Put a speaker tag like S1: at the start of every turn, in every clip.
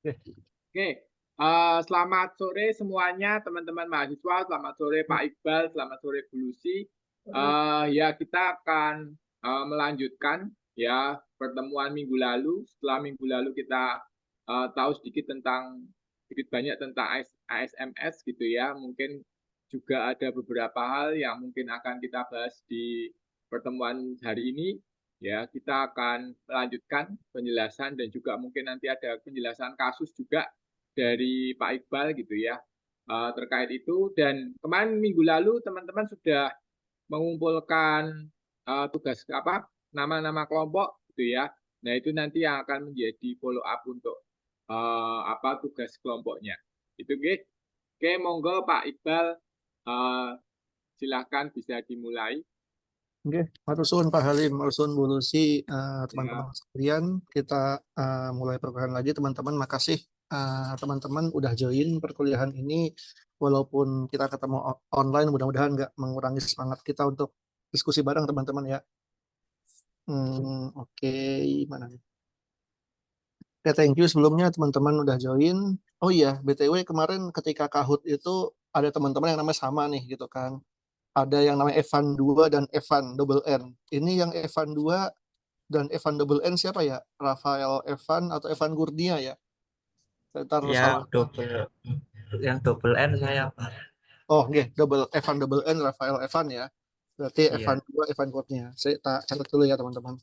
S1: Oke, selamat sore semuanya teman-teman mahasiswa, selamat sore Pak Iqbal, selamat sore Bu Lucy. Ya kita akan melanjutkan ya pertemuan minggu lalu. Setelah minggu lalu kita tahu sedikit banyak tentang ASMS gitu ya. Mungkin juga ada beberapa hal yang mungkin akan kita bahas di pertemuan hari ini. Ya, kita akan melanjutkan penjelasan dan juga mungkin nanti ada penjelasan kasus juga dari Pak Iqbal gitu ya terkait itu. Dan kemarin minggu lalu teman-teman sudah mengumpulkan tugas apa nama-nama kelompok gitu ya. Nah itu nanti yang akan menjadi follow up untuk apa tugas kelompoknya. Itu guys. Oke, monggo Pak Iqbal silakan bisa dimulai.
S2: Oke, matur suwun Pak Halim, matur suwun Bu Lucy, teman-teman
S1: Ya.
S2: sekalian. Kita mulai perkuliahan lagi, teman-teman. Makasih teman-teman udah join perkuliahan ini. Walaupun kita ketemu online, mudah-mudahan nggak mengurangi semangat kita untuk diskusi bareng teman-teman ya. Oke, mana nih? Oke, thank you sebelumnya teman-teman udah join. Oh iya, BTW kemarin ketika Kahoot itu ada teman-teman yang namanya sama nih gitu kan. Ada yang namanya Evan 2 dan Evan double N. Ini yang Evan 2 dan Evan double N siapa ya? Rafael Evan atau Evan Gurnia ya? Ntar salah.
S3: Yang double N saya Pak.
S2: Oh, nggih, Evan double N Rafael Evan ya. Berarti Evan
S3: Iya.
S2: 2 Evan Gurnia. Saya catat dulu ya teman-teman.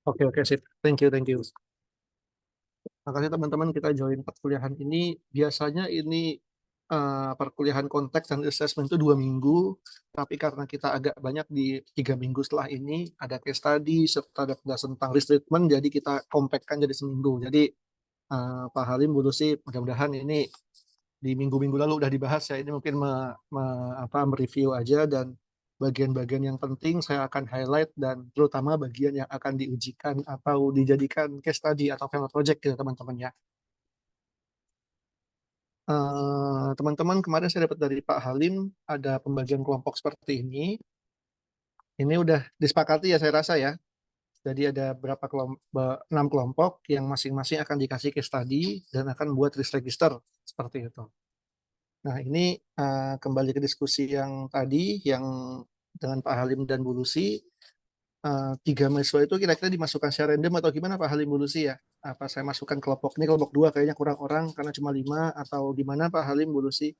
S2: Oke, sip. Thank you. Makasih teman-teman kita join perkuliahan ini. Biasanya ini perkuliahan konteks dan assessment itu 2 minggu, tapi karena kita agak banyak di 3 minggu setelah ini, ada case study serta ada penjelasan tentang risk treatment, jadi kita compactkan jadi seminggu. Jadi Pak Halim, Bu Lucy, mudah-mudahan ini di minggu-minggu lalu udah dibahas ya. Ini mungkin mereview aja, dan bagian-bagian yang penting saya akan highlight, dan terutama bagian yang akan diujikan atau dijadikan case study atau final project gitu teman-teman ya. Teman-teman, kemarin saya dapat dari Pak Halim ada pembagian kelompok seperti ini. Ini udah disepakati ya saya rasa ya. Jadi ada berapa kelompok, 6 kelompok yang masing-masing akan dikasih case study dan akan buat risk register seperti itu. Nah ini kembali ke diskusi yang tadi yang dengan Pak Halim dan Bu Lucy. 3 mahasiswa itu kira-kira dimasukkan secara random atau gimana Pak Halim, Bu Lucy ya? Apa saya masukkan kelompok ini, kelompok 2 kayaknya kurang orang karena cuma 5, atau gimana Pak Halim, Bu Lucy?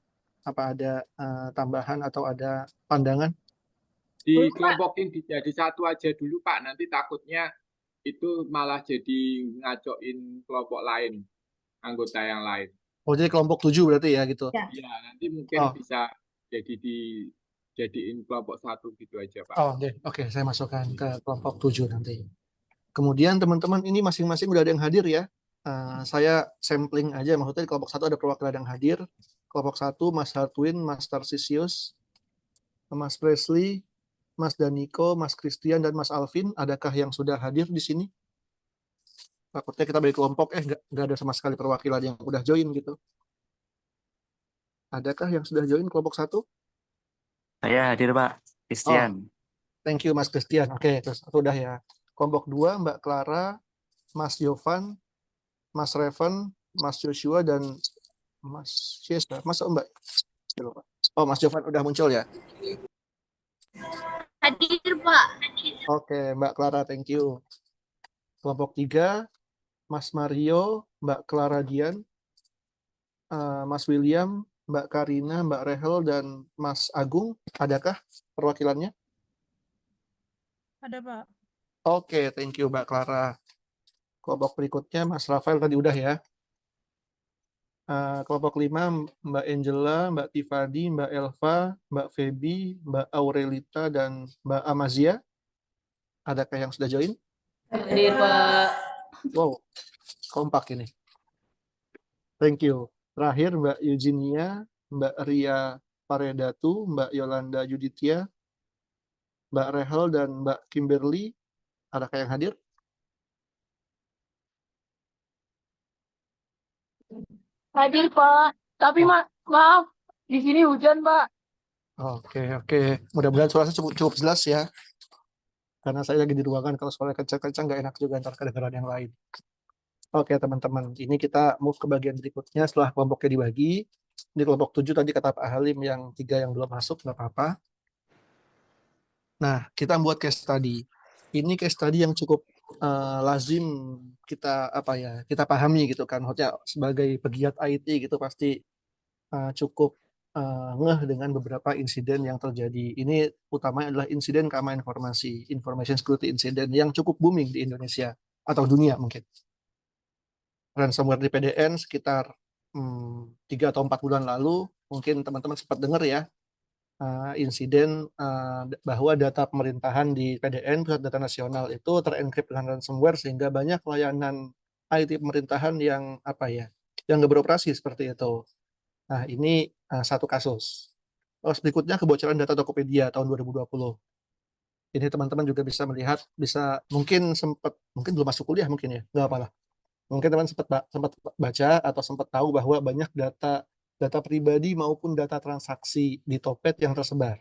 S2: Apa ada tambahan atau ada pandangan?
S1: Dikelompokin jadi satu aja dulu Pak, nanti takutnya itu malah jadi ngacoin kelompok lain, anggota yang lain.
S2: Oh jadi kelompok 7 berarti ya gitu?
S1: Ya, nanti mungkin bisa jadi dijadiin kelompok 1 gitu aja Pak.
S2: Oh oke, saya masukkan ke kelompok 7 nanti. Kemudian teman-teman ini masing-masing udah ada yang hadir ya. Saya sampling aja, maksudnya di kelompok 1 ada perwakilan yang hadir. Kelompok 1 Mas Hartwin, Mas Tarsisius, Mas Presley, Mas Daniko, Mas Christian, dan Mas Alvin. Adakah yang sudah hadir di sini? Takutnya kita bagi kelompok, nggak ada sama sekali perwakilan yang udah join gitu. Adakah yang sudah join kelompok 1?
S3: Saya hadir Pak, Christian.
S2: Thank you Mas Christian. Oke, terus udah ya. Kelompok 2 Mbak Clara, Mas Yovan, Mas Revan, Mas Joshua, dan Mas Yesa. Mas Mbak? Oh, Mas Jovan udah muncul ya?
S4: Hadir Pak.
S2: Oke, Mbak Clara, thank you. Kelompok 3 Mas Mario, Mbak Clara Dian, Mas William, Mbak Karina, Mbak Rehel, dan Mas Agung. Adakah perwakilannya?
S5: Ada Pak.
S2: Oke, thank you Mbak Clara. Kelompok berikutnya Mas Rafael tadi udah ya. Kelompok 5 Mbak Angela, Mbak Tiffany, Mbak Elva, Mbak Feby, Mbak Aurelita, dan Mbak Amazia. Adakah yang sudah join?
S4: Hadir Pak.
S2: Wow, kompak ini. Thank you. Terakhir Mbak Eugenia, Mbak Ria Paredatu, Mbak Yolanda Judithia, Mbak Rehel dan Mbak Kimberly, adakah yang hadir?
S4: Hadir, Pak. Tapi maaf, di sini hujan, Pak.
S2: Oke. Mudah-mudahan suara saya cukup jelas ya. Karena saya lagi di ruangan, kalau suara kencang-kencang nggak enak juga ntar kedengaran yang lain. Oke teman-teman, ini kita move ke bagian berikutnya setelah kelompoknya dibagi. Ini kelompok 7 tadi kata Pak Halim, yang 3 yang belum masuk, nggak apa-apa. Nah, kita buat case study. Ini case study yang cukup lazim kita kita pahami gitu kan. Maksudnya sebagai pegiat IT gitu pasti cukup ngeh dengan beberapa insiden yang terjadi. Ini utamanya adalah insiden keamanan informasi, information security incident yang cukup booming di Indonesia atau dunia mungkin. Ransomware di PDN sekitar 3 atau 4 bulan lalu, mungkin teman-teman sempat dengar ya, insiden bahwa data pemerintahan di PDN, Pusat Data Nasional, itu terenkrip dengan ransomware sehingga banyak layanan IT pemerintahan yang yang nggak beroperasi seperti itu. Nah, ini satu kasus. Terus berikutnya kebocoran data Tokopedia tahun 2020. Ini teman-teman juga bisa melihat, mungkin belum masuk kuliah mungkin ya, nggak apa-apa. Mungkin teman sempat baca atau sempat tahu bahwa banyak data pribadi maupun data transaksi di Topet yang tersebar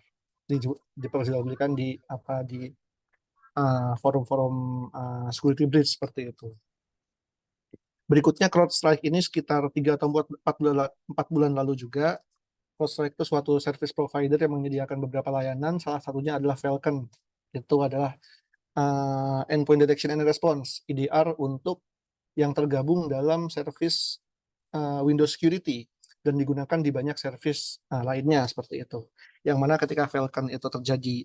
S2: diperjualbelikan di forum-forum security breach seperti itu. Berikutnya CrowdStrike ini sekitar 3 atau 4 bulan lalu juga. CrowdStrike itu suatu service provider yang menyediakan beberapa layanan, salah satunya adalah Falcon. Itu adalah Endpoint Detection and Response, EDR, untuk yang tergabung dalam service Windows Security dan digunakan di banyak service lainnya seperti itu. Yang mana ketika Falcon itu terjadi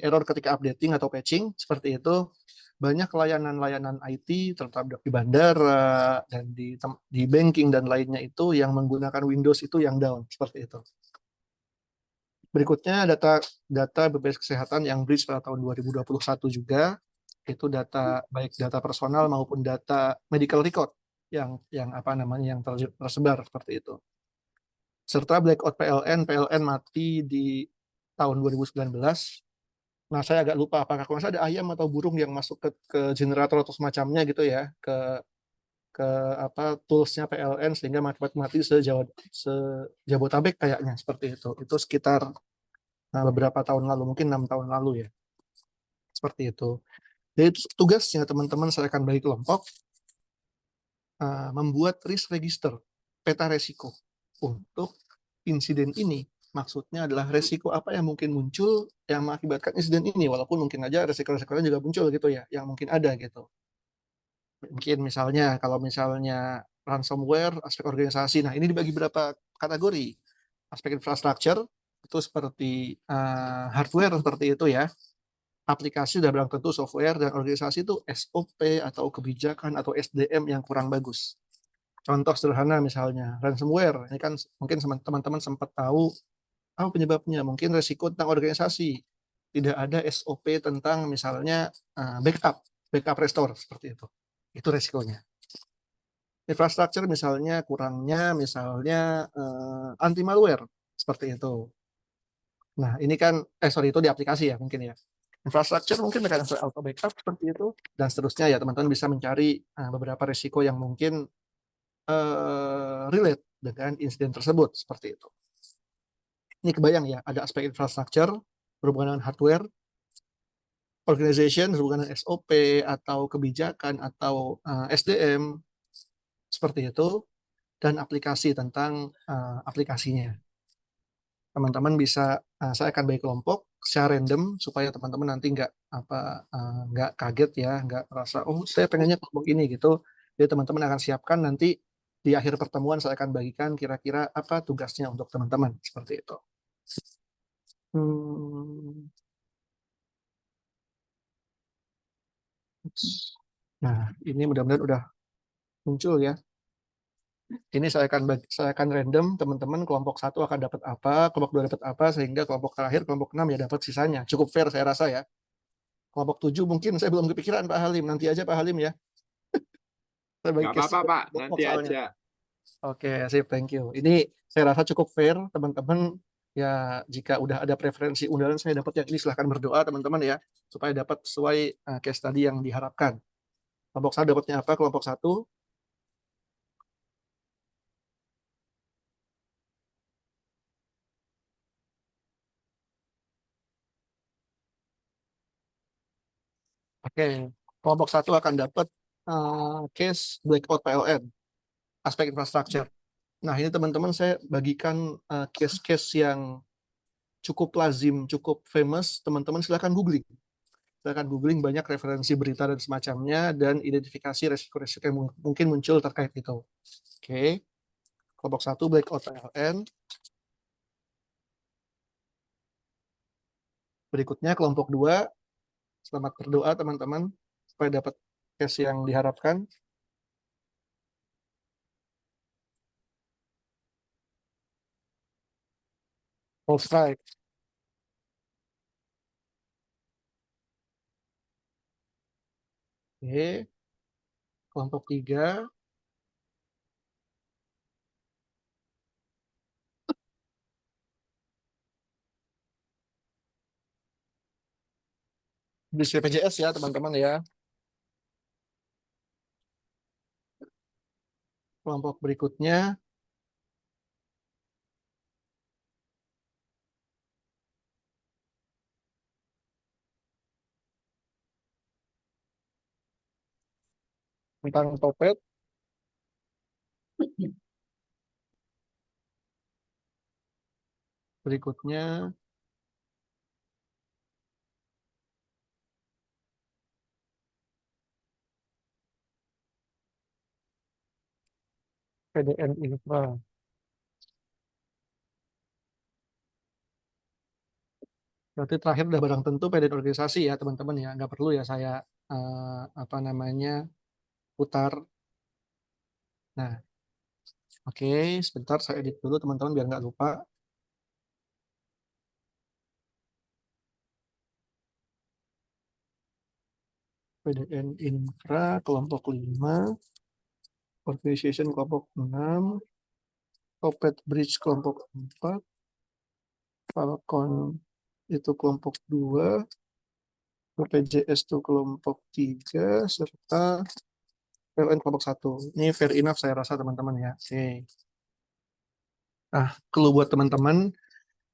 S2: error ketika updating atau patching seperti itu, banyak layanan-layanan IT terutama di bandara dan di banking dan lainnya itu yang menggunakan Windows itu yang down seperti itu. Berikutnya data BPJS Kesehatan yang breach pada tahun 2021 juga, itu baik data personal maupun data medical record yang tersebar seperti itu. Serta blackout PLN mati di tahun 2019. Nah, saya agak lupa apakah kalau ada ayam atau burung yang masuk ke generator atau semacamnya gitu ya, ke toolsnya PLN sehingga mati sejabotabek kayaknya seperti itu. Itu sekitar beberapa tahun lalu, mungkin 6 tahun lalu ya. Seperti itu. Jadi tugasnya teman-teman saya akan bagi kelompok membuat risk register, peta resiko untuk insiden ini. Maksudnya adalah resiko apa yang mungkin muncul yang mengakibatkan insiden ini, walaupun mungkin aja resiko-resikonya juga muncul gitu ya, yang mungkin ada gitu. Mungkin kalau misalnya ransomware, aspek organisasi. Nah, ini dibagi berapa kategori. Aspek infrastruktur itu seperti hardware seperti itu ya. Aplikasi sudah bilang tentu software, dan organisasi itu SOP atau kebijakan atau SDM yang kurang bagus. Contoh sederhana misalnya ransomware. Ini kan mungkin teman-teman sempat tahu apa penyebabnya. Mungkin resiko tentang organisasi. Tidak ada SOP tentang misalnya backup restore seperti itu. Itu resikonya. Infrastruktur misalnya kurangnya anti malware seperti itu. Nah, ini kan itu di aplikasi ya mungkin ya. Infrastruktur mungkin dengan auto backup seperti itu dan seterusnya ya, teman-teman bisa mencari beberapa risiko yang mungkin relate dengan insiden tersebut seperti itu. Ini kebayang ya, ada aspek infrastruktur berhubungan dengan hardware, organization berhubungan dengan SOP atau kebijakan atau SDM seperti itu, dan aplikasi tentang aplikasinya. Teman-teman bisa, saya akan bagi kelompok secara random supaya teman-teman nanti nggak kaget ya, nggak merasa saya pengennya kelompok ini gitu. Jadi teman-teman akan siapkan nanti di akhir pertemuan saya akan bagikan kira-kira apa tugasnya untuk teman-teman seperti itu. Nah, ini mudah-mudahan udah muncul ya. Ini saya akan random, teman-teman kelompok 1 akan dapat apa, kelompok 2 dapat apa, sehingga kelompok terakhir, kelompok 6 ya dapat sisanya. Cukup fair saya rasa ya. Kelompok 7 mungkin saya belum kepikiran Pak Halim, nanti aja Pak Halim ya.
S1: Nggak apa-apa Pak, nanti aja.
S2: Oke, sip, thank you. Ini saya rasa cukup fair, teman-teman Ya, jika udah ada preferensi undangan saya dapat yang ini, silahkan berdoa teman-teman ya, supaya dapat sesuai case tadi yang diharapkan. Kelompok 1 dapatnya apa? Kelompok 1. Oke, kelompok 1 akan dapat case breakout PLN, aspek infrastruktur. Nah, ini teman-teman saya bagikan case-case yang cukup lazim, cukup famous. Teman-teman silahkan googling. Silahkan googling, banyak referensi berita dan semacamnya, dan identifikasi resiko-resiko yang mungkin muncul terkait itu. Oke, kelompok 1 breakout PLN. Berikutnya kelompok 2, selamat berdoa teman-teman, supaya dapat case yang diharapkan. Full strike. Oke, kelompok 3. Bis BPJS ya teman-teman ya. Kelompok berikutnya tentang Topet. Berikutnya PDN Infra. Berarti terakhir udah barang tentu PDN organisasi ya teman-teman ya. Nggak perlu ya saya apa namanya putar. Nah, oke, sebentar saya edit dulu teman-teman biar nggak lupa. PDN Infra kelompok 5, Organization kelompok 6, Topet Bridge kelompok 4, Falcon itu kelompok 2, BPJS itu kelompok 3, serta PLN kelompok 1. Ini fair enough saya rasa teman-teman ya. Oke. Nah, kalau buat teman-teman,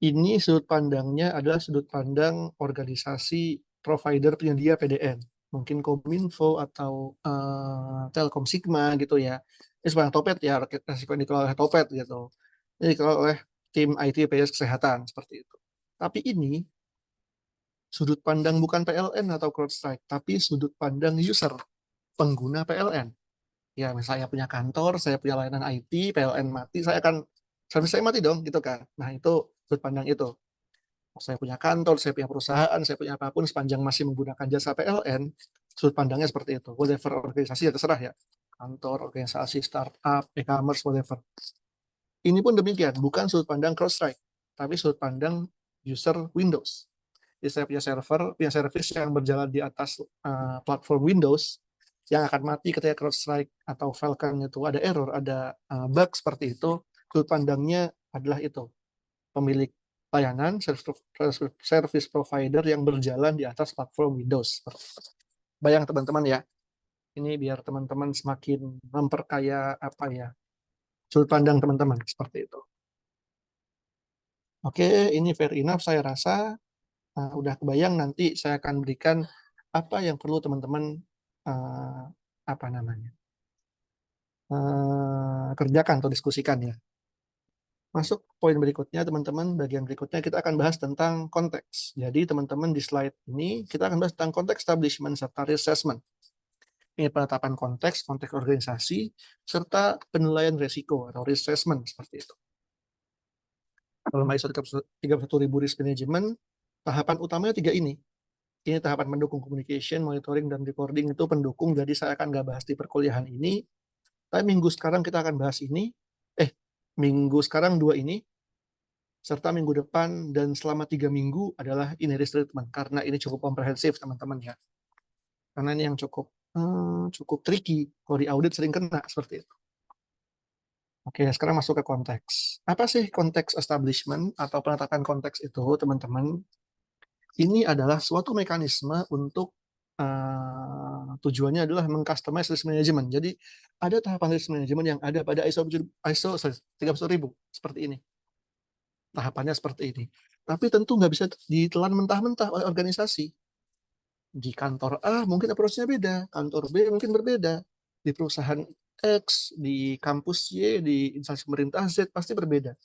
S2: ini sudut pandangnya adalah sudut pandang organisasi provider penyedia PDN. Mungkin Kominfo atau Telkom Sigma gitu ya. Ini sebenarnya Topet ya, resiko yang dikelola oleh Topet gitu. Ini dikelola oleh tim IT BPJS Kesehatan seperti itu. Tapi ini sudut pandang bukan PLN atau CrowdStrike, tapi sudut pandang user, pengguna PLN. Ya, misalnya saya punya kantor, saya punya layanan IT, PLN mati, saya akan servis saya mati dong, gitu kan. Nah, itu sudut pandang itu. Saya punya kantor, saya punya perusahaan, saya punya apapun, sepanjang masih menggunakan jasa PLN, sudut pandangnya seperti itu. Whatever organisasi ya terserah ya. Kantor, organisasi, startup, e-commerce, whatever. Ini pun demikian, bukan sudut pandang CrowdStrike, tapi sudut pandang user Windows. Jadi saya punya server, punya service yang berjalan di atas platform Windows, yang akan mati ketika CrowdStrike atau Falcon itu ada error, ada bug seperti itu. Sudut pandangnya adalah itu, pemilik layanan service provider yang berjalan di atas platform Windows. Bayang teman-teman ya, ini biar teman-teman semakin memperkaya apa ya sudut pandang teman-teman seperti itu. Oke, ini fair enough saya rasa. Udah kebayang, nanti saya akan berikan apa yang perlu teman-teman apa namanya kerjakan atau diskusikan ya. Masuk poin berikutnya teman-teman, bagian berikutnya kita akan bahas tentang konteks. Jadi teman-teman di slide ini kita akan bahas tentang konteks establishment serta assessment. Ini penetapan konteks, konteks organisasi, serta penilaian resiko atau risk assessment seperti itu. Dalam ISO 31000 risk management, tahapan utamanya 3 ini. Ini tahapan mendukung communication, monitoring, dan recording itu pendukung, jadi saya akan nggak bahas di perkuliahan ini. Tapi minggu sekarang kita akan bahas ini, minggu sekarang 2 ini, serta minggu depan dan selama 3 minggu adalah in risk treatment, karena ini cukup komprehensif teman-teman ya. Karena ini yang cukup tricky, kalau di audit sering kena seperti itu. Oke, sekarang masuk ke konteks. Apa sih konteks establishment atau penetapan konteks itu, teman-teman? Ini adalah suatu mekanisme untuk tujuannya adalah mengcustomize risk management. Jadi ada tahapan risk management yang ada pada ISO 31000 seperti ini. Tahapannya seperti ini. Tapi tentu nggak bisa ditelan mentah-mentah oleh organisasi. Di kantor A mungkin approach-nya beda, kantor B mungkin berbeda, di perusahaan X, di kampus Y, di instansi pemerintah Z pasti berbeda.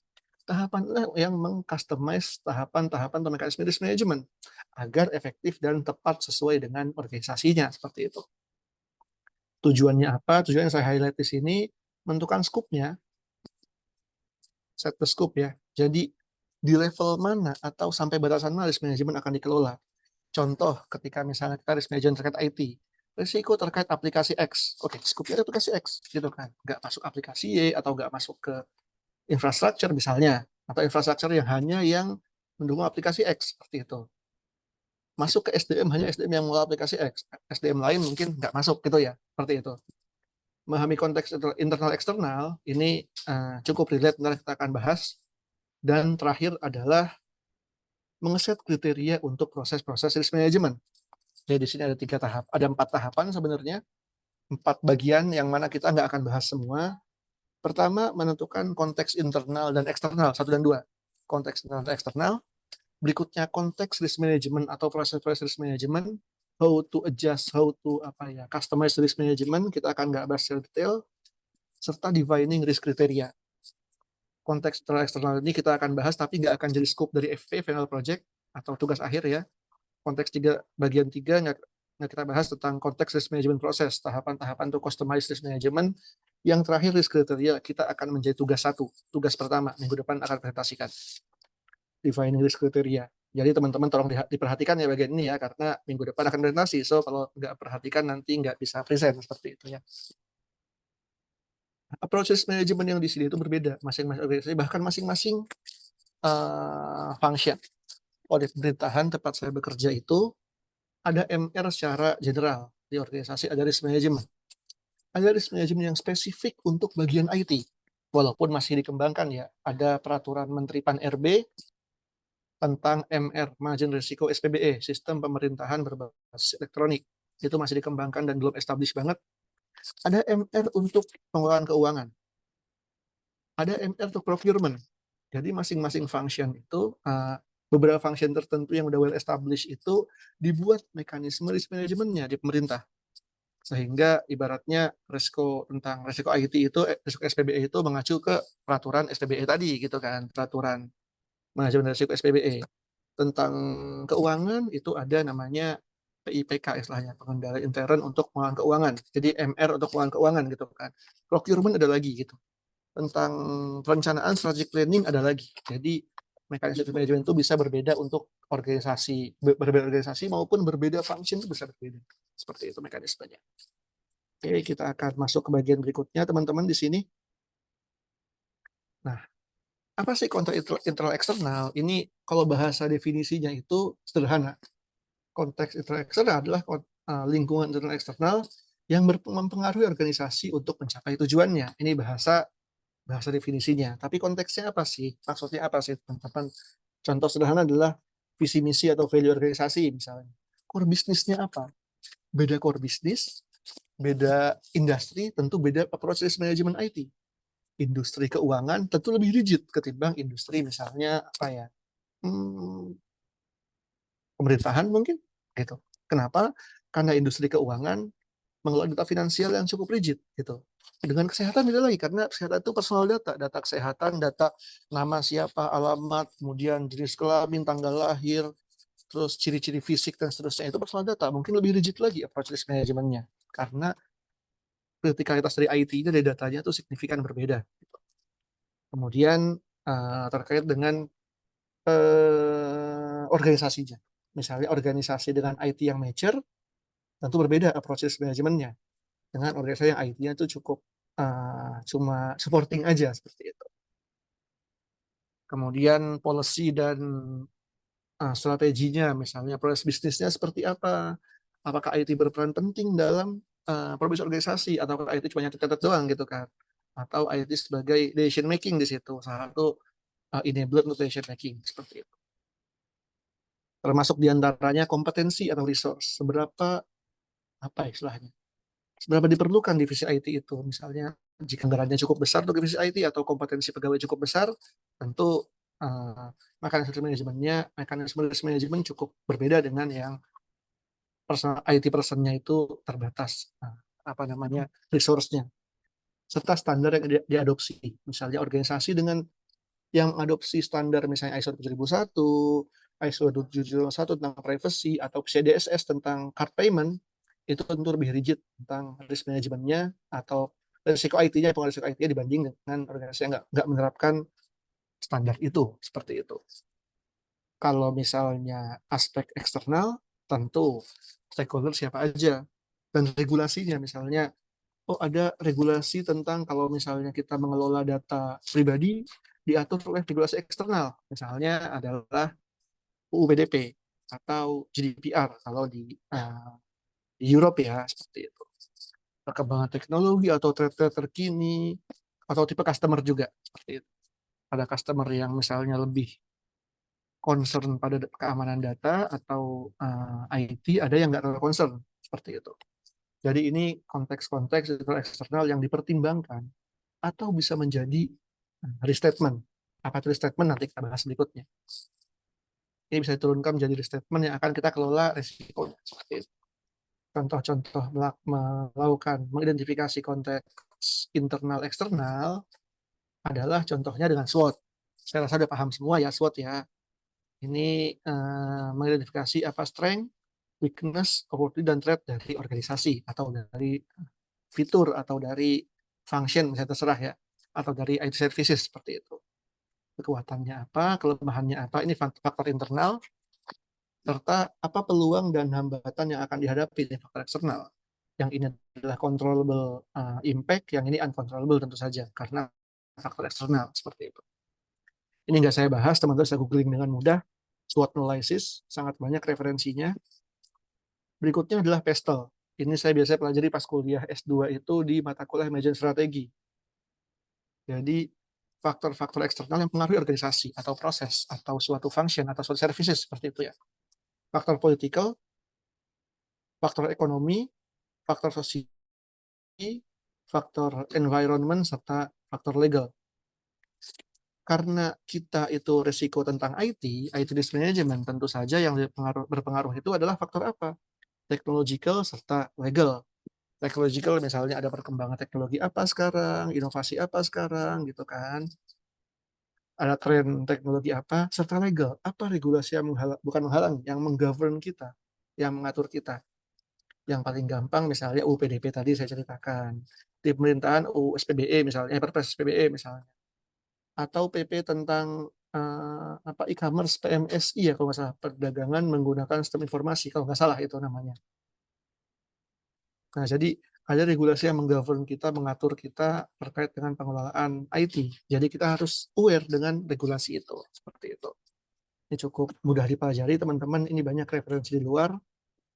S2: Tahapan yang meng-customize tahapan-tahapan atau mekanisme risk management agar efektif dan tepat sesuai dengan organisasinya, seperti itu. Tujuannya apa? Tujuan yang saya highlight di sini menentukan scope-nya, set the scope ya. Jadi di level mana atau sampai batasan mana risk management akan dikelola. Contoh, ketika misalnya kita risk management terkait IT, risiko terkait aplikasi X. Oke, scope-nya aplikasi X, gitu kan. Nggak masuk aplikasi Y atau nggak masuk ke infrastruktur misalnya, atau infrastruktur yang hanya yang mendukung aplikasi X, seperti itu. Masuk ke SDM, hanya SDM yang mengelola aplikasi X. SDM lain mungkin nggak masuk, gitu ya. Seperti itu. Memahami konteks internal eksternal, ini cukup relate, nanti kita akan bahas. Dan terakhir adalah mengeset kriteria untuk proses-proses risk management. Jadi di sini ada 3 tahap, ada 4 tahapan sebenarnya, 4 bagian yang mana kita nggak akan bahas semua. Pertama, menentukan konteks internal dan eksternal, 1 dan 2. Konteks internal dan eksternal. Berikutnya konteks risk management atau proses-proses risk management, how to adjust, how to customize risk management, kita akan nggak bahas secara detail, serta defining risk kriteria. Konteks internal eksternal ini kita akan bahas, tapi nggak akan jadi scope dari FP, final project, atau tugas akhir ya. Konteks bagian 3 nggak kita bahas tentang konteks risk management proses, tahapan-tahapan untuk customize risk management. Yang terakhir risk kriteria, kita akan menjadi tugas 1. Tugas pertama, minggu depan akan presentasikan. Defining risk kriteria. Jadi teman-teman tolong diperhatikan ya bagian ini ya, karena minggu depan akan presentasi. So kalau nggak perhatikan nanti nggak bisa present, seperti itu ya. Approach risk management yang di sini itu berbeda. Masing-masing organisasi, bahkan masing-masing function. Oleh pemerintahan tempat saya bekerja itu, ada MR secara general. Di organisasi ada risk management. Ada risk management yang spesifik untuk bagian IT. Walaupun masih dikembangkan ya. Ada peraturan Menteri Pan-RB tentang MR, margin risiko SPBE, sistem pemerintahan berbasis elektronik. Itu masih dikembangkan dan belum established banget. Ada MR untuk pengelolaan keuangan. Ada MR untuk procurement. Jadi masing-masing function itu, beberapa function tertentu yang udah well established itu dibuat mekanisme risk management-nya di pemerintah. Sehingga ibaratnya risiko IT itu, risiko SPBE itu mengacu ke peraturan SPBE tadi gitu kan, peraturan manajemen risiko SPBE. Tentang keuangan itu ada namanya PIPK istilahnya, pengendali intern untuk pengelolaan keuangan. Jadi MR untuk pengelolaan keuangan gitu kan. Procurement ada lagi gitu. Tentang perencanaan strategic planning ada lagi. Jadi mekanisme manajemen itu bisa berbeda untuk berbeda organisasi maupun berbeda function itu bisa berbeda. Seperti itu mekanismenya. Oke, kita akan masuk ke bagian berikutnya teman-teman di sini. Nah, apa sih konteks internal eksternal? Ini kalau bahasa definisinya itu sederhana. Konteks internal eksternal adalah lingkungan internal eksternal yang mempengaruhi organisasi untuk mencapai tujuannya. Ini bahasa definisinya. Tapi konteksnya apa sih? Maksudnya apa sih, teman-teman? Contoh sederhana adalah visi misi atau value organisasi misalnya. Core bisnisnya apa? Beda core bisnis, beda industri, tentu beda approach risk management IT. Industri keuangan tentu lebih rigid ketimbang industri misalnya pemerintahan mungkin gitu. Kenapa? Karena industri keuangan mengelola data finansial yang cukup rigid gitu. Dengan kesehatan beda lagi, karena kesehatan itu personal data kesehatan, data nama siapa, alamat, kemudian jenis kelamin, tanggal lahir, terus ciri-ciri fisik dan seterusnya, itu personal data. Mungkin lebih rigid lagi approach risk management-nya, karena kritikalitas dari IT-nya, dari datanya itu signifikan berbeda. Kemudian terkait dengan organisasinya. Misalnya organisasi dengan IT yang mature, tentu berbeda approach risk management-nya. Dengan organisasi yang IT-nya itu cukup cuma supporting aja, seperti itu. Kemudian policy dan strateginya, misalnya proses bisnisnya seperti apa, apakah IT berperan penting dalam proses organisasi, atau IT cuma nyatet-nyatet doang gitu kan. atau IT sebagai decision making di situ, salah satu enabler untuk decision making seperti itu. Termasuk diantaranya kompetensi atau resource, seberapa apa istilahnya, seberapa diperlukan divisi IT itu. Misalnya jika anggarannya cukup besar untuk divisi IT atau kompetensi pegawai cukup besar, tentu mekanisme risk manajemen cukup berbeda dengan yang IT personnya itu terbatas resource-nya serta standar yang diadopsi. Misalnya organisasi dengan yang adopsi standar misalnya ISO 7001, ISO 27001 tentang privacy, atau CDSS tentang card payment, itu tentu lebih rigid tentang risk manajemennya atau risiko IT-nya, pengaruh risiko IT-nya dibanding dengan organisasi yang nggak menerapkan standar itu, seperti itu. Kalau misalnya aspek eksternal, tentu stakeholder siapa aja, dan regulasinya misalnya, ada regulasi tentang kalau misalnya kita mengelola data pribadi diatur oleh regulasi eksternal, misalnya adalah UU PDP atau GDPR kalau di Europe ya, seperti itu. Perkembangan teknologi atau trend terkini atau tipe customer juga seperti itu. Ada customer yang misalnya lebih concern pada keamanan data atau IT, ada yang nggak terlalu concern seperti itu. Jadi ini konteks-konteks eksternal yang dipertimbangkan atau bisa menjadi restatement. Apa itu restatement nanti kita bahas berikutnya. Ini bisa diturunkan menjadi restatement yang akan kita kelola risikonya. Seperti itu. Contoh-contoh mengidentifikasi konteks internal eksternal adalah contohnya dengan SWOT. Saya rasa sudah paham semua ya SWOT ya. Ini mengidentifikasi apa strength, weakness, opportunity, dan threat dari organisasi atau dari fitur atau dari function, misalnya terserah ya, atau dari IT services seperti itu. Kekuatannya apa, kelemahannya apa, ini faktor internal, serta apa peluang dan hambatan yang akan dihadapi dari faktor eksternal. Yang ini adalah controllable impact, yang ini uncontrollable tentu saja, karena faktor eksternal seperti itu. Ini nggak saya bahas, teman-teman bisa googling dengan mudah. SWOT analysis, sangat banyak referensinya. Berikutnya adalah PESTEL. Ini saya biasanya pelajari pas kuliah S2 itu di mata kuliah manajemen strategi. Jadi faktor-faktor eksternal yang mempengaruhi organisasi atau proses atau suatu function atau suatu services seperti itu ya. Faktor political, faktor ekonomi, faktor sosial, faktor environment, serta faktor legal. Karena kita itu risiko tentang IT risk management, tentu saja yang berpengaruh itu adalah faktor apa? Technological serta legal. Technological misalnya ada perkembangan teknologi apa sekarang, inovasi apa sekarang gitu kan. Ada tren teknologi apa, serta legal. Apa regulasi yang bukan menghalang, yang menggovern kita, yang mengatur kita. Yang paling gampang misalnya UU PDP tadi saya ceritakan. Di pemerintahan UU SPBE misalnya, Perpres SPBE misalnya. Atau PP tentang e-commerce PMSI ya kalau nggak salah, perdagangan menggunakan sistem informasi kalau nggak salah itu namanya. Nah, jadi ada regulasi yang menggovern kita, mengatur kita terkait dengan pengelolaan IT. Jadi kita harus aware dengan regulasi itu. Seperti itu. Ini cukup mudah dipelajari, teman-teman. Ini banyak referensi di luar.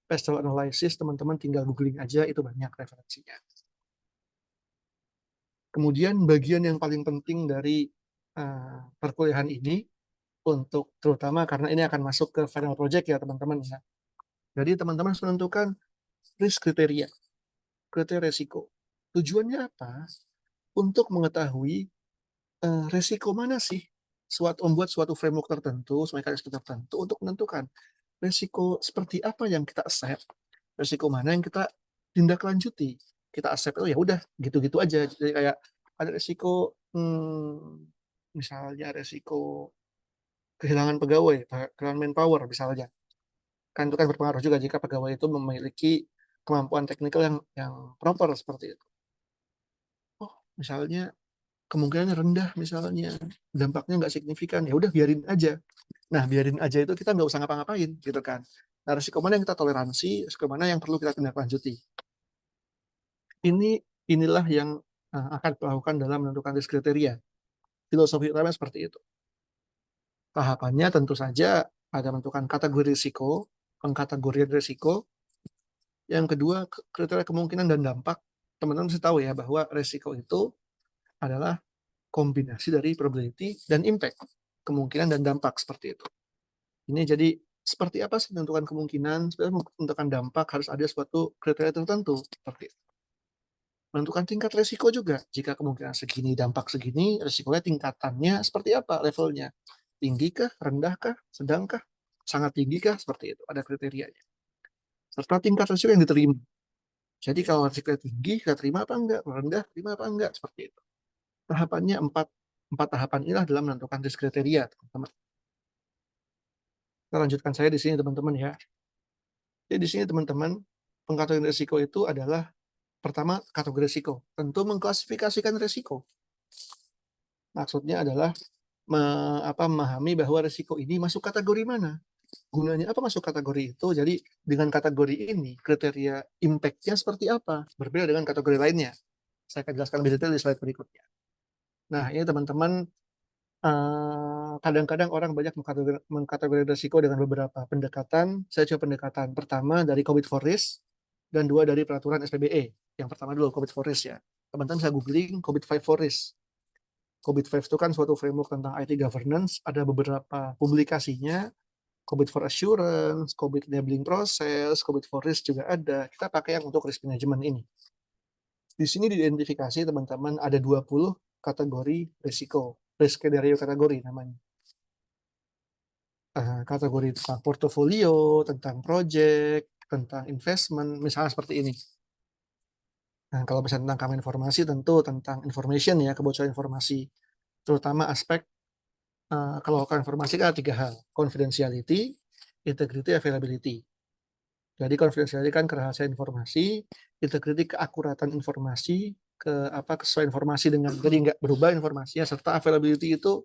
S2: PESTEL analysis, teman-teman tinggal googling aja, itu banyak referensinya. Kemudian bagian yang paling penting dari perkuliahan ini, untuk terutama karena ini akan masuk ke final project ya, teman-teman. Jadi teman-teman harus menentukan risk kriteria risiko. Tujuannya apa? Untuk mengetahui risiko mana sih membuat suatu framework tertentu, mekanisme tertentu untuk menentukan risiko seperti apa yang kita accept, risiko mana yang kita tindak lanjuti. Kita accept ya udah gitu-gitu aja. Jadi kayak ada risiko misalnya risiko kehilangan pegawai, kehilangan manpower misalnya. Kan itu kan berpengaruh juga jika pegawai itu memiliki kemampuan teknikal yang proper seperti itu. Misalnya kemungkinan rendah, misalnya dampaknya nggak signifikan, ya udah biarin aja. Nah, biarin aja itu kita nggak usah ngapa-ngapain, gitu kan. Nah, risiko mana yang kita toleransi, risiko mana yang perlu kita tindak lanjuti. Inilah yang akan dilakukan dalam menentukan risk kriteria. Filosofi utama seperti itu. Tahapannya tentu saja ada menentukan kategori risiko, pengkategorian risiko. Yang kedua, kriteria kemungkinan dan dampak. Teman-teman mesti tahu ya bahwa risiko itu adalah kombinasi dari probability dan impact, kemungkinan dan dampak seperti itu. Ini jadi seperti apa sih menentukan kemungkinan, sebenarnya menentukan dampak harus ada suatu kriteria tertentu seperti itu. Menentukan tingkat resiko juga, jika kemungkinan segini, dampak segini, resikonya tingkatannya seperti apa levelnya, tinggi kah, rendah kah, sedang kah, sangat tinggi kah, seperti itu, ada kriterianya. Serta tingkat resiko yang diterima. Jadi kalau risikonya tinggi, kita terima apa enggak, rendah, terima apa enggak, seperti itu. Tahapannya empat tahapan inilah dalam menentukan risk kriteria, teman-teman. Kita lanjutkan saya di sini, teman-teman ya. Jadi di sini, teman-teman, pengkategorian risiko itu adalah pertama kategori risiko. Tentu mengklasifikasikan risiko. Maksudnya adalah memahami bahwa risiko ini masuk kategori mana. Gunanya apa masuk kategori itu? Jadi dengan kategori ini kriteria impact-nya seperti apa? Berbeda dengan kategori lainnya. Saya akan jelaskan lebih detail di slide berikutnya. Nah, ini teman-teman, kadang-kadang orang banyak mengkategori risiko dengan beberapa pendekatan. Saya coba pendekatan pertama dari COVID for Risk dan dua dari peraturan SPBE. Yang pertama dulu COVID for Risk ya. Teman-teman bisa googling COVID-5 for Risk. COVID-5 itu kan suatu framework tentang IT governance, ada beberapa publikasinya, COVID for Assurance, COVID Enabling Process, COVID for Risk juga ada. Kita pakai yang untuk risk management ini. Di sini diidentifikasi teman-teman ada 20 kategori risiko, risk scenario kategori namanya. Kategori tentang portofolio, tentang project, tentang investment, misalnya seperti ini. Nah, kalau misalnya tentang keamanan informasi, tentu tentang information ya, kebocoran informasi. Terutama aspek, kalau informasi kan ada 3 hal, confidentiality, integrity, availability. Jadi confidentiality kan kerahasiaan informasi, integrity keakuratan informasi, kesesuaian informasi dengan jadi nggak berubah informasinya, serta availability itu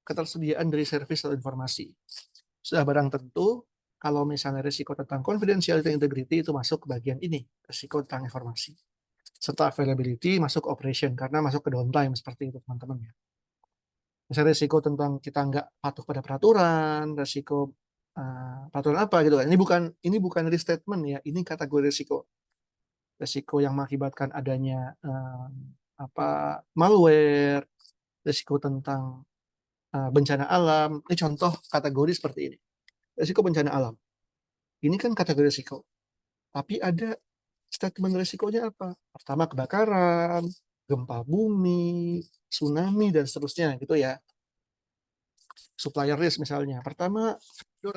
S2: ketersediaan dari service atau informasi. Sudah barang tentu, kalau misalnya risiko tentang confidentiality dan integrity itu masuk ke bagian ini, risiko tentang informasi. Serta availability masuk operation, karena masuk ke downtime seperti itu teman-teman ya. Misalnya risiko tentang kita nggak patuh pada peraturan, risiko peraturan apa gitu kan. Ini bukan restatement ya, ini kategori risiko. Risiko yang mengakibatkan adanya malware, risiko tentang bencana alam. Ini contoh kategori seperti ini. Risiko bencana alam. Ini kan kategori risiko. Tapi ada statement risikonya apa? Pertama kebakaran, gempa bumi, tsunami dan seterusnya gitu ya. Supplier risk misalnya. Pertama,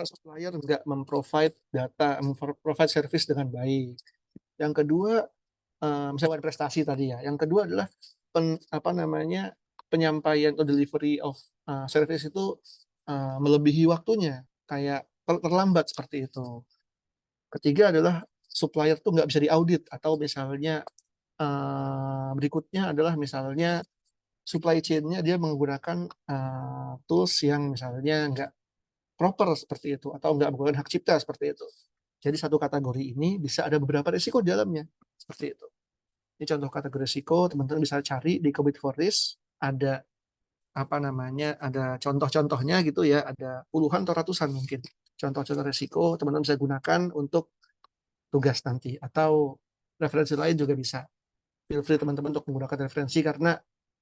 S2: supplier nggak memprovide data, memprovide service dengan baik. Yang kedua, misalnya prestasi tadi ya. Yang kedua adalah penyampaian atau delivery of service itu melebihi waktunya, kayak terlambat seperti itu. Ketiga adalah supplier tuh nggak bisa diaudit, atau misalnya berikutnya adalah misalnya supply chain-nya dia menggunakan tools yang misalnya nggak proper seperti itu, atau nggak menggunakan hak cipta seperti itu. Jadi satu kategori ini bisa ada beberapa risiko di dalamnya, seperti itu. Ini contoh kategori risiko, teman-teman bisa cari di COVID for Risk, ada ada contoh-contohnya gitu ya, ada puluhan atau ratusan mungkin. Contoh-contoh risiko teman-teman bisa gunakan untuk tugas nanti, atau referensi lain juga bisa. Feel free teman-teman untuk menggunakan referensi, karena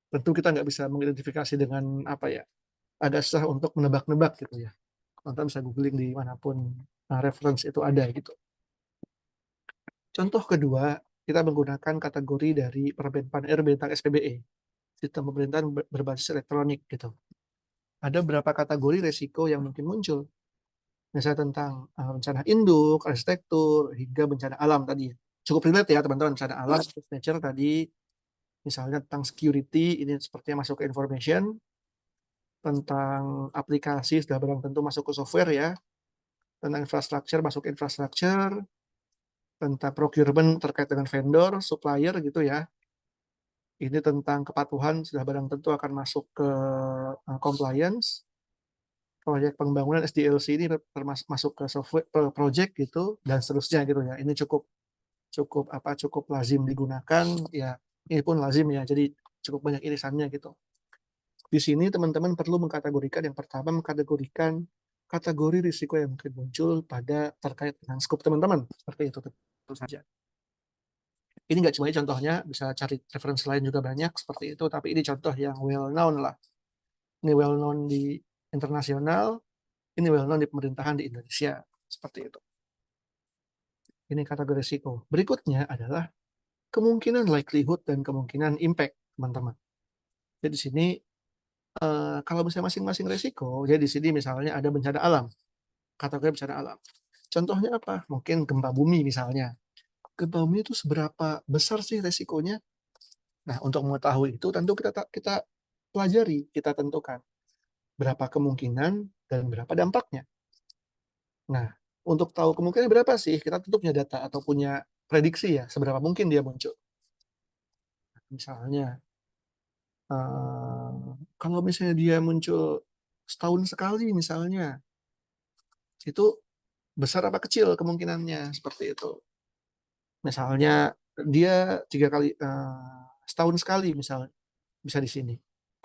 S2: tentu kita nggak bisa mengidentifikasi dengan agak susah untuk menebak-nebak gitu ya. Teman-teman bisa googling di manapun referensi itu ada gitu. Contoh kedua, kita menggunakan kategori dari Permen RB tentang SPBE, sistem pemerintahan berbasis elektronik gitu. Ada beberapa kategori risiko yang mungkin muncul, misalnya tentang bencana induk, arsitektur, hingga bencana alam tadi. Cukup relate ya teman-teman, bencana alam, nature tadi, misalnya tentang security, ini sepertinya masuk ke information, tentang aplikasi sudah barang tentu masuk ke software ya, tentang infrastruktur masuk ke infrastruktur, tentang procurement terkait dengan vendor, supplier gitu ya. Ini tentang kepatuhan sudah barang tentu akan masuk ke compliance. Proyek pembangunan SDLC ini termasuk masuk ke software project gitu dan seterusnya gitu ya. Ini cukup lazim digunakan ya. Ini pun lazim ya. Jadi cukup banyak irisannya gitu. Di sini teman-teman perlu mengkategorikan, yang pertama mengkategorikan kategori risiko yang mungkin muncul pada terkait dengan skop teman-teman. Seperti itu tentu saja. Ini nggak cuma ini contohnya, bisa cari referensi lain juga banyak seperti itu, tapi ini contoh yang well known lah. Ini well known di internasional, ini well known di pemerintahan di Indonesia, seperti itu. Ini kategori risiko. Berikutnya adalah kemungkinan likelihood dan kemungkinan impact, teman-teman. Jadi di sini kalau misalnya masing-masing risiko, jadi di sini misalnya ada bencana alam, kategori bencana alam. Contohnya apa? Mungkin gempa bumi misalnya. Gempa bumi itu seberapa besar sih resikonya? Nah, untuk mengetahui itu tentu kita pelajari, kita tentukan berapa kemungkinan dan berapa dampaknya. Nah, untuk tahu kemungkinan berapa sih, kita tentu punya data atau punya prediksi ya, seberapa mungkin dia muncul. Misalnya, kalau misalnya dia muncul setahun sekali misalnya, itu besar apa kecil kemungkinannya, seperti itu. Misalnya dia 3 kali, setahun sekali misalnya, bisa di sini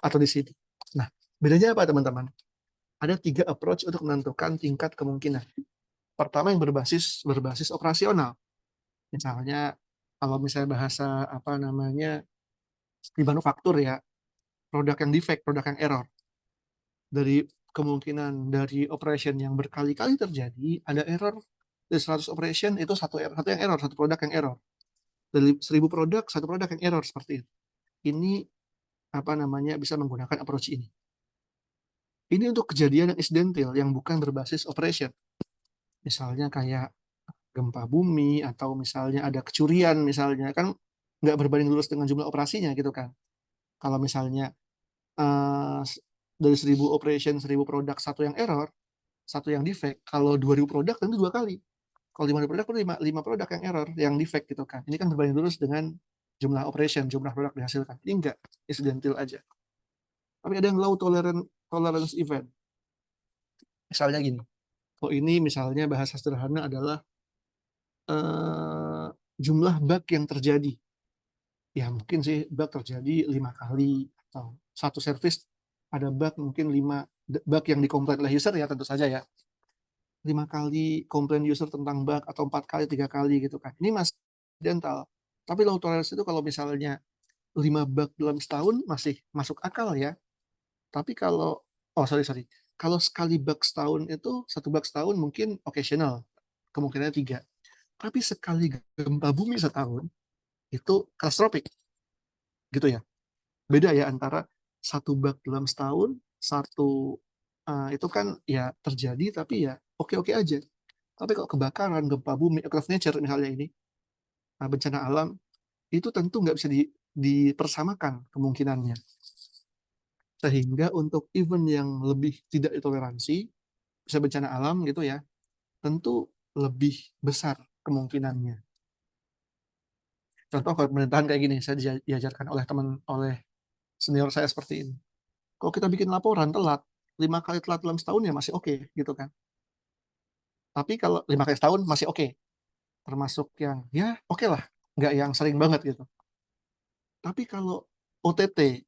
S2: atau di sini. Nah, bedanya apa teman-teman? Ada 3 approach untuk menentukan tingkat kemungkinan. Pertama yang berbasis operasional. Misalnya kalau misalnya bahasa apa namanya di manufaktur ya, produk yang defect, produk yang error. Dari kemungkinan dari operation yang berkali-kali terjadi, ada error dari 100 operation itu satu yang error, satu produk yang error. Dari 1000 produk, satu produk yang error, seperti itu. Ini apa namanya bisa menggunakan approach ini. Ini untuk kejadian yang incidental, yang bukan berbasis operation. Misalnya kayak gempa bumi, atau misalnya ada kecurian, misalnya kan nggak berbanding lurus dengan jumlah operasinya gitu kan. Kalau misalnya dari 1000 operation, 1000 produk, satu yang error, satu yang defect, kalau 2000 produk tentu 2 kali. Kalau 5000 produk, 5 produk yang error, yang defect gitu kan. Ini kan berbanding lurus dengan jumlah operation, jumlah produk dihasilkan. Ini enggak, incidental aja. Tapi ada yang low tolerance event. Misalnya gini, ini misalnya bahasa sederhana adalah jumlah bug yang terjadi. Ya mungkin sih bug terjadi 5 kali, atau satu service ada bug mungkin 5 bug yang dikomplain oleh user ya, tentu saja ya. 5 kali komplain user tentang bug, atau 4 kali, 3 kali gitu kan. Ini masih dental. Tapi low tolerance itu kalau misalnya 5 bug dalam setahun masih masuk akal ya. Tapi kalau, sorry. Kalau sekali bug setahun itu, satu bug setahun mungkin occasional. Kemungkinannya 3. Tapi sekali gempa bumi setahun, itu catastrophic. Gitu ya. Beda ya antara satu bug dalam setahun, satu itu kan ya terjadi tapi ya oke-oke aja. Tapi kalau kebakaran, gempa bumi, act of nature misalnya ini, bencana alam, itu tentu nggak bisa dipersamakan kemungkinannya. Sehingga untuk event yang lebih tidak ditoleransi, bisa bencana alam gitu ya, tentu lebih besar kemungkinannya. Contoh kalau pemerintahan kayak gini, saya diajarkan oleh senior saya seperti ini. Kalau kita bikin laporan telat, 5 kali telat dalam setahun ya masih oke, gitu kan. Tapi kalau 5 kali setahun masih oke. Termasuk yang, ya oke lah, nggak yang sering banget gitu. Tapi kalau OTT,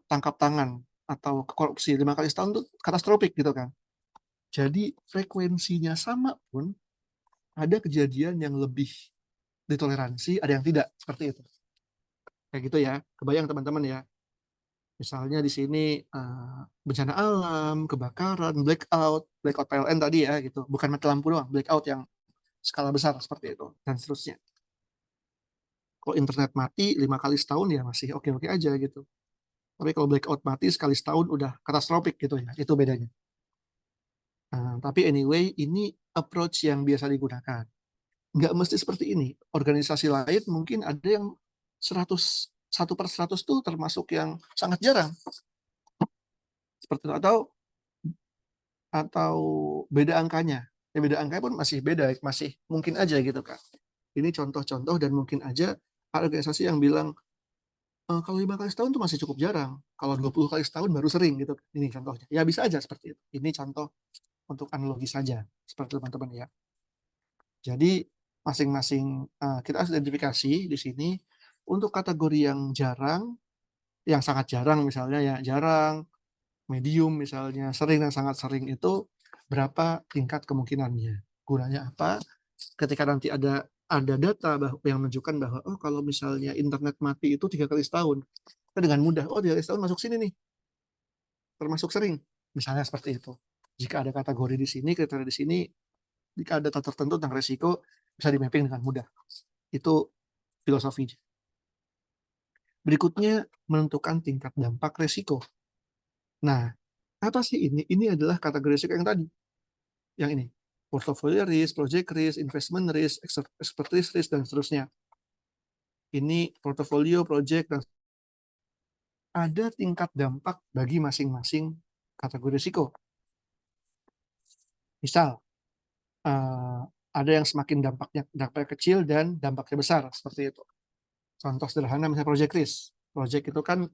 S2: tangkap tangan, atau korupsi 5 kali setahun itu katastrofik gitu kan. Jadi frekuensinya sama pun, ada kejadian yang lebih ditoleransi, ada yang tidak, seperti itu. Kayak gitu ya, kebayang teman-teman ya. Misalnya di sini bencana alam, kebakaran, blackout PLN tadi ya gitu. Bukan mati lampu doang, blackout yang skala besar seperti itu, dan seterusnya. Kalau internet mati 5 kali setahun ya masih oke-oke aja gitu. Tapi kalau blackout mati sekali setahun udah katastrofik gitu ya, itu bedanya. Tapi anyway, ini approach yang biasa digunakan. Nggak mesti seperti ini. Organisasi lain mungkin ada yang 100 tuh termasuk yang sangat jarang. Seperti itu. Atau beda angkanya. Ya beda angkanya pun masih beda, masih mungkin aja gitu kan. Ini contoh-contoh, dan mungkin aja ada organisasi yang bilang, kalau 5 kali setahun itu masih cukup jarang. Kalau 20 kali setahun baru sering gitu. Ini contohnya. Ya bisa aja seperti itu. Ini contoh untuk analogi saja. Seperti teman-teman ya. Jadi masing-masing kita harus identifikasi di sini untuk kategori yang jarang, yang sangat jarang misalnya ya, jarang, medium misalnya, sering dan sangat sering itu berapa tingkat kemungkinannya. Gunanya apa? Ketika nanti ada ada data yang menunjukkan bahwa oh kalau misalnya internet mati itu 3 kali setahun, kita dengan mudah oh 3 kali setahun masuk sini nih, termasuk sering, misalnya seperti itu. Jika ada kategori di sini, kriteria di sini, jika ada data tertentu tentang resiko, bisa di mapping dengan mudah. Itu filosofinya. Berikutnya, menentukan tingkat dampak resiko. Nah, apa sih ini? Ini adalah kategori risiko yang tadi. Yang ini. Portfolio risk, project risk, investment risk, expertise risk, dan seterusnya. Ini portfolio, project, dan ada tingkat dampak bagi masing-masing kategori risiko. Misal, ada yang semakin dampaknya kecil dan dampaknya besar, seperti itu. Contoh sederhana misalnya project risk. Project itu kan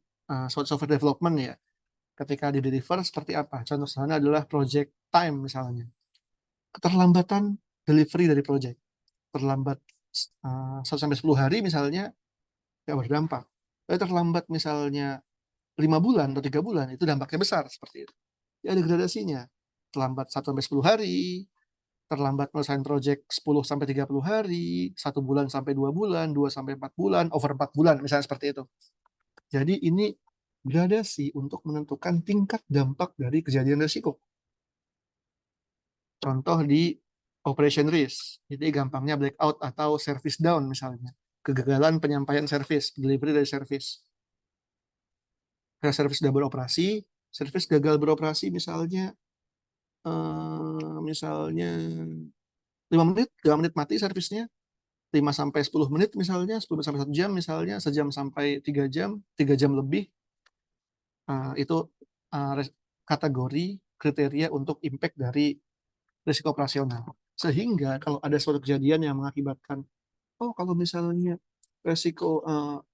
S2: software development ya. Ketika di deliver seperti apa? Contoh sederhana adalah project time misalnya. Keterlambatan delivery dari project. Terlambat 1-10 hari misalnya, nggak berdampak. Tapi terlambat misalnya 5 bulan atau 3 bulan, itu dampaknya besar seperti itu. Ya ada gradasinya. Terlambat 1-10 hari, terlambat menyelesaikan project 10-30 hari, 1 bulan sampai 2 bulan, 2-4 bulan, over 4 bulan, misalnya seperti itu. Jadi ini gradasi untuk menentukan tingkat dampak dari kejadian risiko. Contoh di operation risk, jadi gampangnya blackout atau service down misalnya, kegagalan penyampaian service, delivery dari service. Karena service sudah beroperasi, service gagal beroperasi misalnya 5 menit, 2 menit mati servisnya, 5-10 menit misalnya, 10 sampai 1 jam misalnya, sejam sampai 3 jam, 3 jam lebih, itu kategori kriteria untuk impact dari risiko operasional. Sehingga kalau ada suatu kejadian yang mengakibatkan, oh kalau misalnya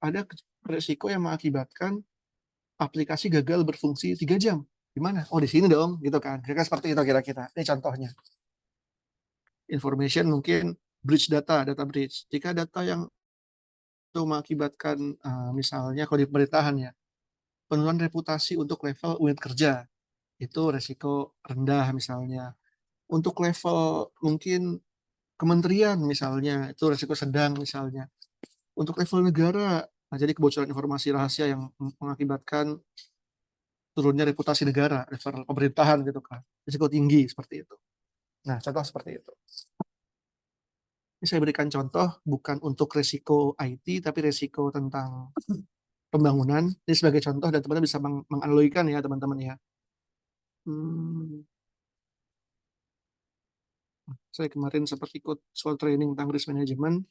S2: ada risiko yang mengakibatkan aplikasi gagal berfungsi 3 jam, gimana? Oh di sini dong, gitu kan? Kira-kira seperti itu kira-kira. Ini contohnya. Information mungkin breach data breach. Jika data yang itu mengakibatkan misalnya kalau di pemerintahan ya, penurunan reputasi untuk level unit kerja, itu resiko rendah misalnya. Untuk level mungkin kementerian misalnya, itu resiko sedang misalnya. Untuk level negara, nah jadi kebocoran informasi rahasia yang mengakibatkan turunnya reputasi negara, level pemerintahan gitu kan, risiko tinggi seperti itu. Nah, contoh seperti itu. Ini saya berikan contoh bukan untuk risiko IT, tapi risiko tentang pembangunan. Ini sebagai contoh dan teman-teman bisa menganalogikan ya teman-teman ya. Saya kemarin sempat ikut soal training tentang risk management.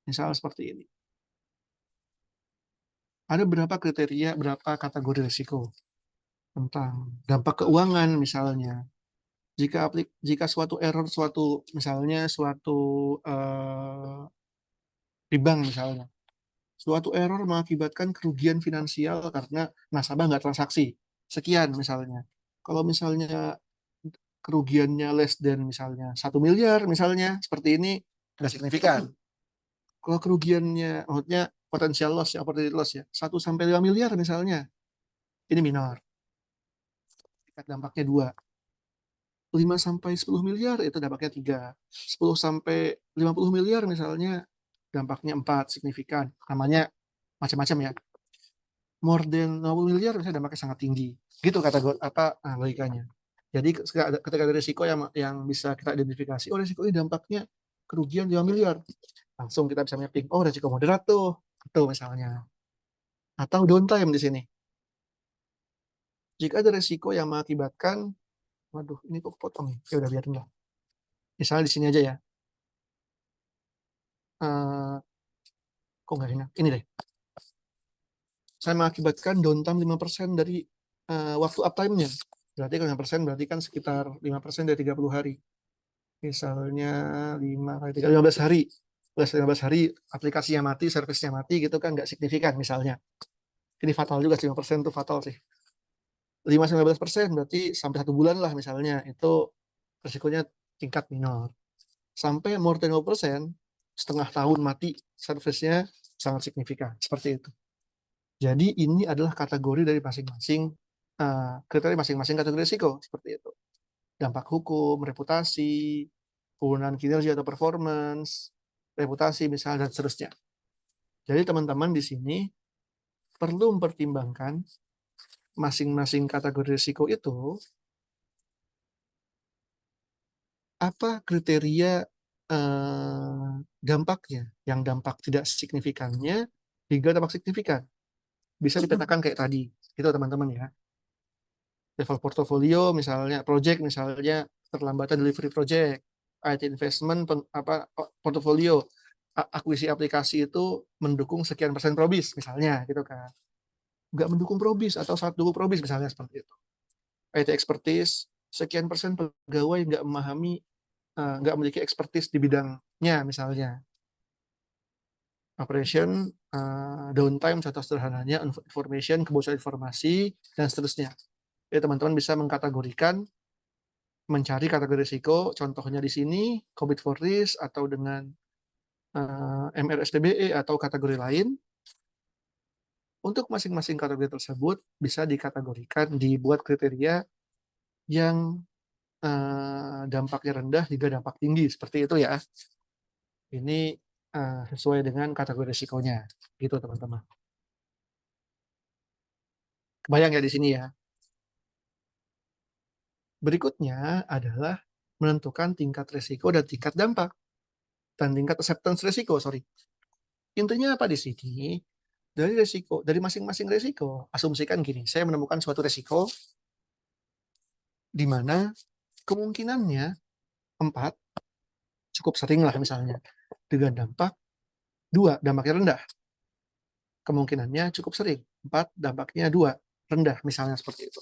S2: Misal seperti ini. Ada berapa kriteria, berapa kategori risiko tentang dampak keuangan misalnya. Jika suatu error, misalnya di bank misalnya, suatu error mengakibatkan kerugian finansial karena nasabah nggak transaksi sekian misalnya. Kalau misalnya kerugiannya less than misalnya 1 miliar misalnya seperti ini nggak signifikan. Kalau kerugiannya maksudnya potensial loss ya, opportunity loss ya, 1-5 miliar misalnya, ini minor. Tingkat dampaknya 2. 5-10 miliar itu dampaknya 3. 10-50 miliar misalnya dampaknya 4, signifikan. Namanya macam-macam ya. More than 50 miliar misalnya dampaknya sangat tinggi. Gitu kata logikanya. Jadi ketika ada risiko yang bisa kita identifikasi, oh risiko ini dampaknya kerugian 5 miliar. Langsung kita bisa mapping, oh risiko moderat tuh, itu misalnya. Atau downtime di sini. Jika ada risiko yang mengakibatkan, waduh ini kok potong ya, udah biarin lah. Misalnya di sini aja ya. Kok nggak enak? Ini deh. Saya mengakibatkan downtime 5% dari waktu uptime-nya. Berarti kalau 5% berarti kan sekitar 5% dari 30 hari. Misalnya 5 kali 3, 15 hari. 15 hari aplikasinya mati, servisnya mati gitu kan nggak signifikan misalnya. Ini fatal juga 5% itu fatal sih. 5-15% berarti sampai 1 bulan lah misalnya. Itu resikonya tingkat minor. Sampai more than 50%, setengah tahun mati servisnya sangat signifikan. Seperti itu. Jadi ini adalah kategori dari masing-masing kriteria masing-masing kategori risiko seperti itu. Dampak hukum, reputasi, penurunan kinerja atau performance, reputasi misalnya, dan seterusnya. Jadi teman-teman di sini perlu mempertimbangkan masing-masing kategori risiko itu, apa kriteria dampaknya, yang dampak tidak signifikannya hingga dampak signifikan. Bisa dipetakan kayak tadi, itu teman-teman ya. Level portofolio misalnya, project misalnya, keterlambatan delivery project, IT investment, portofolio, akuisisi aplikasi itu mendukung sekian persen probis misalnya gitu kan. Nggak mendukung probis atau sangat dukung probis misalnya seperti itu. IT expertise, sekian persen pegawai nggak memahami, nggak memiliki expertise di bidangnya misalnya. Operation, downtime, contoh sederhananya, information, kebocoran informasi, dan seterusnya. Jadi teman-teman bisa mengkategorikan, mencari kategori risiko, contohnya di sini, COVID for risk, atau dengan MRSTBE, atau kategori lain. Untuk masing-masing kategori tersebut, bisa dikategorikan, dibuat kriteria yang dampaknya rendah hingga dampak tinggi, seperti itu ya. Ini sesuai dengan kategori risikonya, gitu teman-teman. Kebayang ya di sini ya. Berikutnya adalah menentukan tingkat risiko dan tingkat dampak, dan tingkat acceptance risiko, sorry. Intinya apa di sini? Dari masing-masing risiko, asumsikan gini, saya menemukan suatu risiko di mana kemungkinannya 4, cukup sering lah misalnya, dengan dampak 2, dampaknya rendah. Kemungkinannya cukup sering, 4, dampaknya 2, rendah, misalnya seperti itu.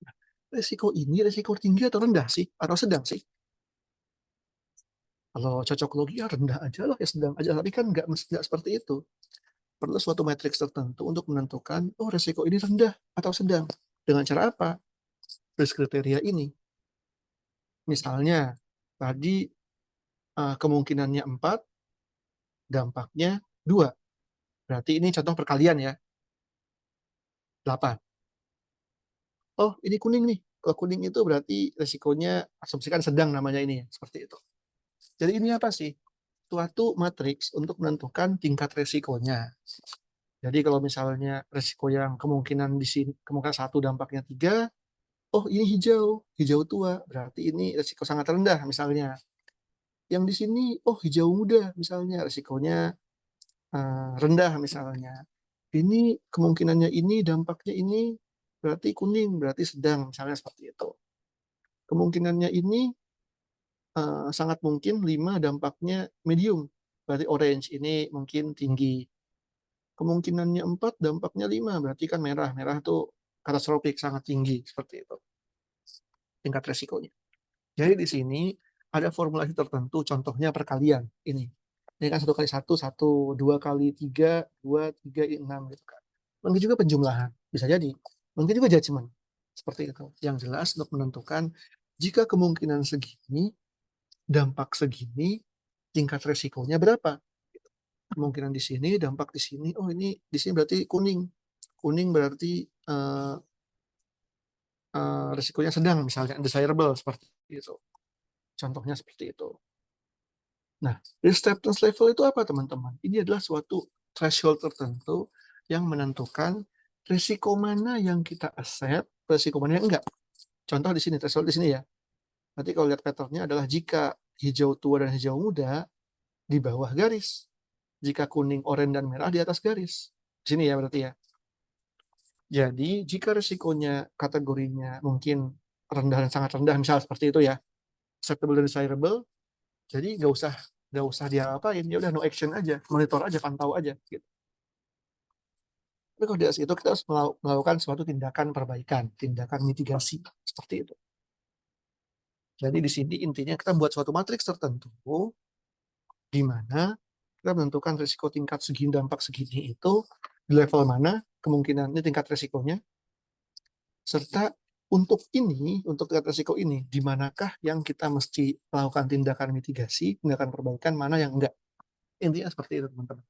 S2: Nah, risiko ini risiko tinggi atau rendah sih? Atau sedang sih? Kalau cocok logi ya rendah aja lah, ya sedang aja. Tapi kan nggak seperti itu. Perlu suatu matriks tertentu untuk menentukan, oh risiko ini rendah atau sedang. Dengan cara apa? Risk kriteria ini. Misalnya, tadi kemungkinannya 4, dampaknya 2. Berarti ini contoh perkalian ya. 8. Oh, ini kuning nih. Kalau kuning itu berarti risikonya, asumsikan sedang namanya ini. Seperti itu. Jadi ini apa sih? Suatu matriks untuk menentukan tingkat risikonya. Jadi kalau misalnya risiko yang kemungkinan di sini, kemungkinan 1 dampaknya 3, oh ini hijau, hijau tua, berarti ini risiko sangat rendah misalnya. Yang di sini, oh hijau muda misalnya, risikonya rendah misalnya. Ini kemungkinannya ini, dampaknya ini, berarti kuning, berarti sedang, misalnya seperti itu. Kemungkinannya ini sangat mungkin 5, dampaknya medium, berarti orange, ini mungkin tinggi. Kemungkinannya 4, dampaknya 5, berarti kan merah, merah itu katastrofik, sangat tinggi, seperti itu tingkat resikonya. Jadi di sini ada formulasi tertentu, contohnya perkalian ini. Ini kan 1 kali 1, 1, 2 kali 3, 2, 3, 6 gitu kan. Mungkin juga penjumlahan, bisa jadi. Mungkin juga judgement, seperti itu. Yang jelas untuk menentukan jika kemungkinan segini, dampak segini, tingkat resikonya berapa. Kemungkinan di sini, dampak di sini, oh ini di sini berarti kuning. Kuning berarti risikonya sedang, misalnya undesirable, seperti itu. Contohnya seperti itu. Nah, acceptance level itu apa teman-teman? Ini adalah suatu threshold tertentu yang menentukan risiko mana yang kita accept, risiko mana yang enggak. Contoh di sini, threshold di sini ya. Nanti kalau lihat patternnya adalah jika hijau tua dan hijau muda di bawah garis. Jika kuning, oranye, dan merah di atas garis. Di sini ya berarti ya. Jadi jika risikonya kategorinya mungkin rendah dan sangat rendah, misal seperti itu ya, acceptable dan desirable, jadi nggak usah dia apain, ya udah no action aja, monitor aja, pantau aja gitu. Tapi kalau di atas itu kita harus melakukan suatu tindakan perbaikan, tindakan mitigasi seperti itu. Jadi di sini intinya kita buat suatu matriks tertentu di mana kita menentukan risiko tingkat segini, dampak segini itu di level mana, kemungkinannya tingkat risikonya, serta untuk tingkat risiko ini, di manakah yang kita mesti melakukan tindakan mitigasi, tindakan perbaikan, mana yang enggak. Intinya seperti itu teman-teman.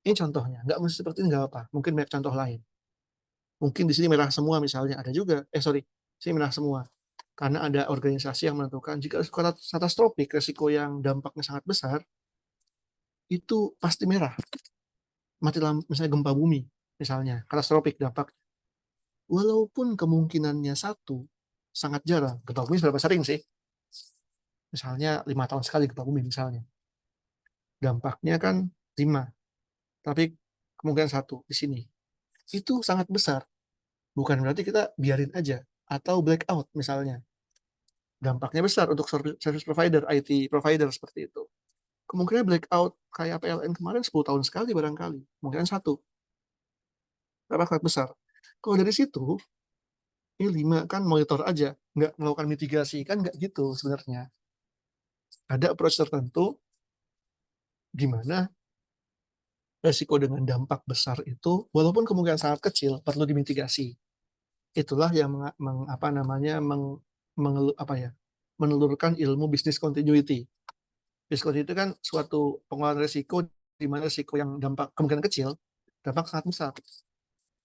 S2: Ini contohnya, nggak mesti seperti ini, nggak apa. Mungkin banyak contoh lain. Mungkin di sini merah semua misalnya, ada juga. Sini merah semua. Karena ada organisasi yang menentukan jika risiko katastrofik, risiko yang dampaknya sangat besar, itu pasti merah. Mati lampu, misalnya gempa bumi, misalnya katastrofik dampak. Walaupun kemungkinannya satu, sangat jarang. Gempa bumi seberapa sering sih? Misalnya 5 tahun sekali gempa bumi misalnya. Dampaknya kan 5, tapi kemungkinan satu di sini. Itu sangat besar. Bukan berarti kita biarin aja. Atau blackout misalnya. Dampaknya besar untuk service provider, IT provider seperti itu. Kemungkinan blackout kayak PLN kemarin 10 tahun sekali barangkali. Kemungkinan satu. Tapi sangat besar. Kalau dari situ, ini 5 kan monitor aja. Nggak melakukan mitigasi. Kan nggak gitu sebenarnya. Ada approach tertentu di mana resiko dengan dampak besar itu, walaupun kemungkinan sangat kecil, perlu dimitigasi. Itulah yang menelurkan ilmu business continuity. Business continuity itu kan suatu pengelolaan resiko di mana resiko yang dampak kemungkinan kecil, dampak sangat besar.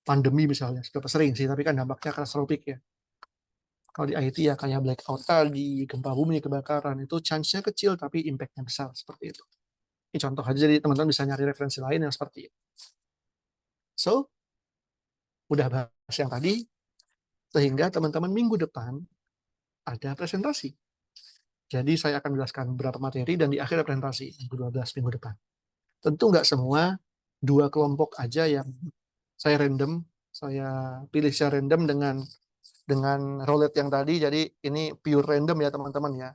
S2: Pandemi misalnya, seberapa sering sih, tapi kan dampaknya katastrofik ya. Kalau di IT ya kayak blackout tadi, gempa bumi, kebakaran, itu chance-nya kecil tapi impact-nya besar, seperti itu. Ini contoh aja, jadi teman-teman bisa nyari referensi lain yang seperti itu. So, udah bahas yang tadi, sehingga teman-teman minggu depan ada presentasi. Jadi saya akan menjelaskan beberapa materi dan di akhir presentasi minggu 12 minggu depan. Tentu nggak semua, 2 kelompok aja yang saya pilih secara random dengan roulette yang tadi. Jadi ini pure random ya teman-teman ya.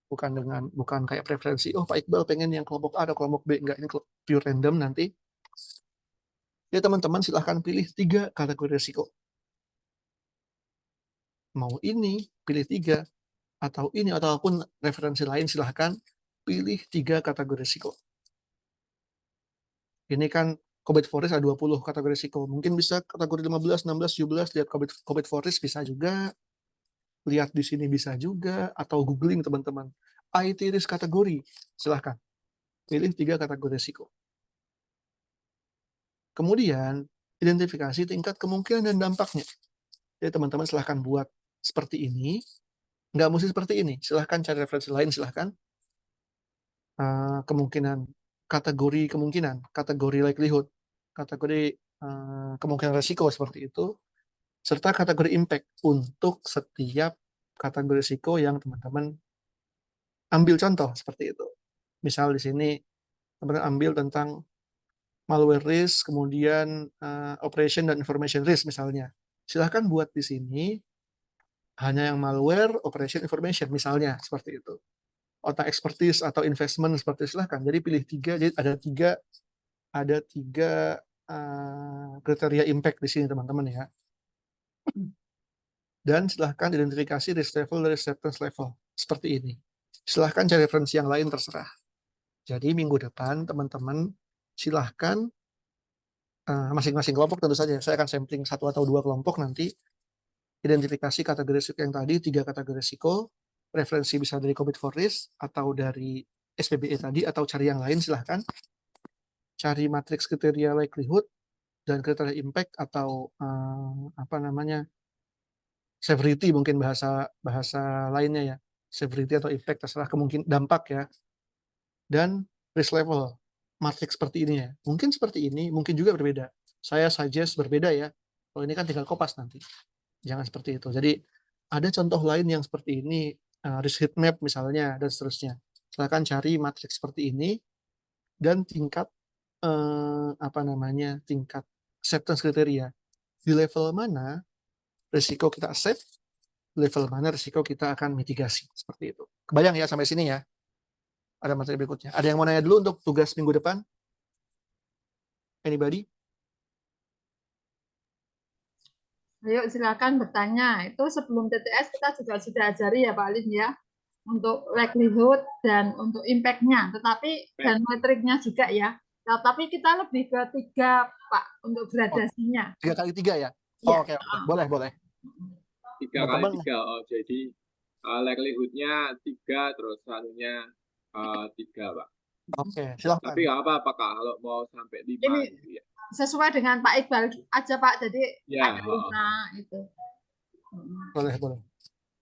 S2: Bukan kayak preferensi, oh Pak Iqbal pengen yang kelompok A atau kelompok B. Enggak, ini pure random nanti. Ya teman-teman silahkan pilih 3 kategori risiko. Mau ini, pilih 3. Atau ini, ataupun referensi lain, silahkan pilih 3 kategori risiko. Ini kan COVID Forest ada 20 kategori risiko. Mungkin bisa kategori 15, 16, 17, lihat COVID Forest bisa juga. Lihat di sini bisa juga, atau googling teman-teman. IT risk kategori, silahkan. Pilih 3 kategori risiko. Kemudian, identifikasi tingkat kemungkinan dan dampaknya. Jadi teman-teman silahkan buat seperti ini. Nggak mesti seperti ini. Silahkan cari referensi lain, silahkan. Kemungkinan, kategori likelihood, kategori kemungkinan risiko seperti itu, serta kategori impact untuk setiap kategori risiko yang teman-teman ambil contoh seperti itu. Misal di sini teman-teman ambil tentang malware risk, kemudian operation dan information risk misalnya. Silahkan buat di sini hanya yang malware, operation, information misalnya seperti itu. Otak expertise atau investment seperti silahkan. Jadi pilih 3, jadi ada tiga kriteria impact di sini teman-teman ya. Dan silahkan identifikasi risk level dari acceptance level seperti ini. Silahkan cari referensi yang lain terserah. Jadi minggu depan teman-teman silahkan masing-masing kelompok tentu saja. Saya akan sampling 1 atau 2 kelompok nanti. Identifikasi kategori risiko yang tadi, 3 kategori risiko. Referensi bisa dari COVID for Risk atau dari SPBE tadi, atau cari yang lain silahkan. Cari matriks kriteria likelihood dan kriteria impact atau severity, mungkin bahasa lainnya ya, severity atau impact terserah, kemungkinan dampak ya, dan risk level matriks seperti ini ya, mungkin seperti ini, mungkin juga berbeda. Saya suggest berbeda ya, kalau ini kan tinggal kopas nanti, jangan seperti itu. Jadi ada contoh lain yang seperti ini, risk heat map misalnya dan seterusnya. Silakan cari matriks seperti ini dan tingkat tingkat acceptance kriteria, di level mana risiko kita accept, level mana risiko kita akan mitigasi, seperti itu. Kebayang ya sampai sini ya? Ada materi berikutnya. Ada yang mau nanya dulu untuk tugas minggu depan? Anybody?
S5: Ayo silakan bertanya. Itu sebelum TTS kita juga sudah ajari ya Pak Alin ya, untuk likelihood dan untuk impact-nya. Tetapi dan metriknya juga ya. Nah, tapi kita lebih ke 3 Pak untuk gradasinya.
S2: 3 kali 3 ya?
S5: Ya.
S2: Oke. Boleh.
S1: 3 kali 3. Oh, jadi likelihood-nya 3, terus anunya 3, Pak.
S2: Oke, silahkan.
S1: Tapi nggak apa-apa kalau mau sampai 5
S5: Ini
S1: gitu ya.
S5: sesuai dengan Pak Iqbal aja Pak. Jadi
S1: Ya.
S5: ada 5 itu.
S2: Boleh.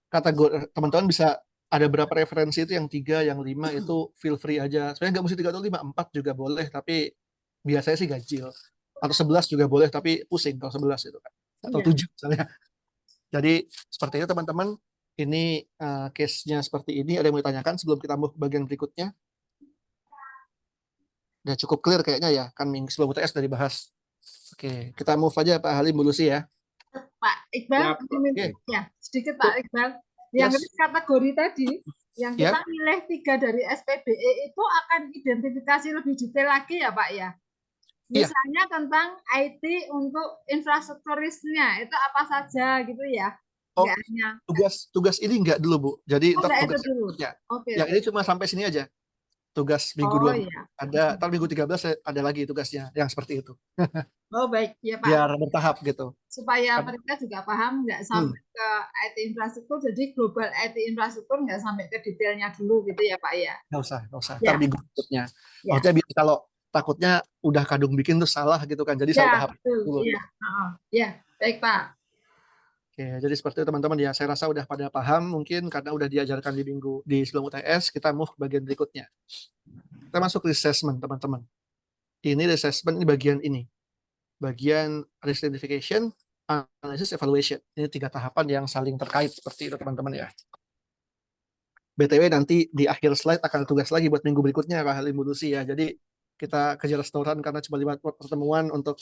S2: Kategori teman-teman bisa ada berapa referensi itu yang 3, yang 5 itu feel free aja. Sebenarnya nggak mesti 3 atau 5, 4 juga boleh, tapi biasanya sih ganjil. Atau 11 juga boleh, tapi pusing kalau 11 itu kan. Atau
S5: Iya.
S2: 7 misalnya. Jadi seperti itu teman-teman. Ini case-nya seperti ini. Ada yang mau ditanyakan sebelum kita move ke bagian berikutnya? Udah cukup clear kayaknya ya. Kan minggu sebelum UTS udah dibahas. Oke, kita move aja Pak Halim Bu Lucy ya.
S5: Pak Iqbal,
S1: Siap.
S5: ya sedikit Pak Iqbal. Yang
S2: Yes.
S5: kategori tadi, yang
S2: Ya.
S5: kita pilih 3 dari SPBE itu akan identifikasi lebih detail lagi ya Pak ya.
S2: Iya.
S5: Misalnya tentang IT untuk infrastrukturisnya itu apa saja gitu ya.
S2: Oh,
S5: Nggak hanya
S2: tugas ini enggak dulu Bu. Jadi ntar
S5: nggak itu
S2: tugas
S5: dulu.
S2: berikutnya.
S5: Oke.
S2: Yang ini cuma sampai sini aja. Tugas minggu
S5: Oh
S2: 2
S5: iya.
S2: ada, ntar minggu 13 ada lagi tugasnya yang seperti itu.
S5: Oh baik ya Pak.
S2: Biar bertahap gitu.
S5: Supaya mereka juga paham nggak sampai ke IT infrastruktur, jadi global IT infrastruktur nggak sampai ke detailnya dulu gitu ya Pak ya.
S2: Nggak usah.
S5: Ya.
S2: Ntar minggu berikutnya.
S5: Ya.
S2: Maksudnya biar kalau takutnya udah kadung bikin tuh salah gitu kan. Jadi satu
S5: Ya
S2: tahap
S5: betul.
S2: dulu.
S5: Iya. Ya baik Pak.
S2: Oke, jadi seperti itu teman-teman ya. Saya rasa udah pada paham mungkin karena udah diajarkan di sebelum UTS. Kita move ke bagian berikutnya. Kita masuk ke assessment teman-teman. Ini assessment, ini bagian ini. Bagian risk identification, analysis, evaluation. Ini 3 tahapan yang saling terkait seperti itu teman-teman ya. BTW nanti di akhir slide akan tugas lagi buat minggu berikutnya Pak Halim Bu Lucy ya. Jadi kita kejar restoran karena cuma 5 pertemuan untuk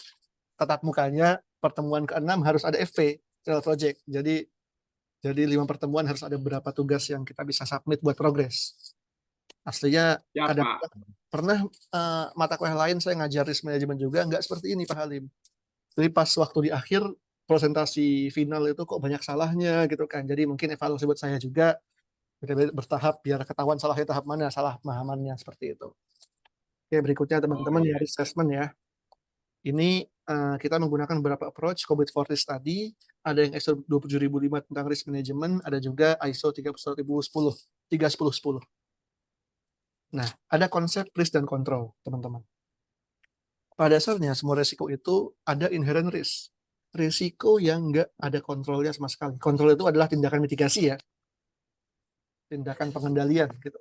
S2: tatap mukanya. Pertemuan ke-6 harus ada FP, Trail Project. Jadi 5 pertemuan harus ada beberapa tugas yang kita bisa submit buat progres. Aslinya
S1: Ya,
S2: ada
S1: Pak.
S2: pernah mata kuliah lain saya ngajar risk management juga nggak seperti ini Pak Halim. Jadi pas waktu di akhir presentasi final itu kok banyak salahnya gitu kan. Jadi mungkin evaluasi buat saya juga bertahap biar ketahuan salahnya tahap mana, salah pemahamannya seperti itu. Oke, berikutnya teman-teman ya assessment ya. Ini kita menggunakan beberapa approach, COVID-40 study, ada yang ISO 27005 tentang risk management, ada juga ISO 31010. Nah, ada konsep risk dan control, teman-teman. Pada dasarnya, semua risiko itu ada inherent risk. Risiko yang nggak ada kontrolnya sama sekali. Kontrol itu adalah tindakan mitigasi ya. Tindakan pengendalian gitu.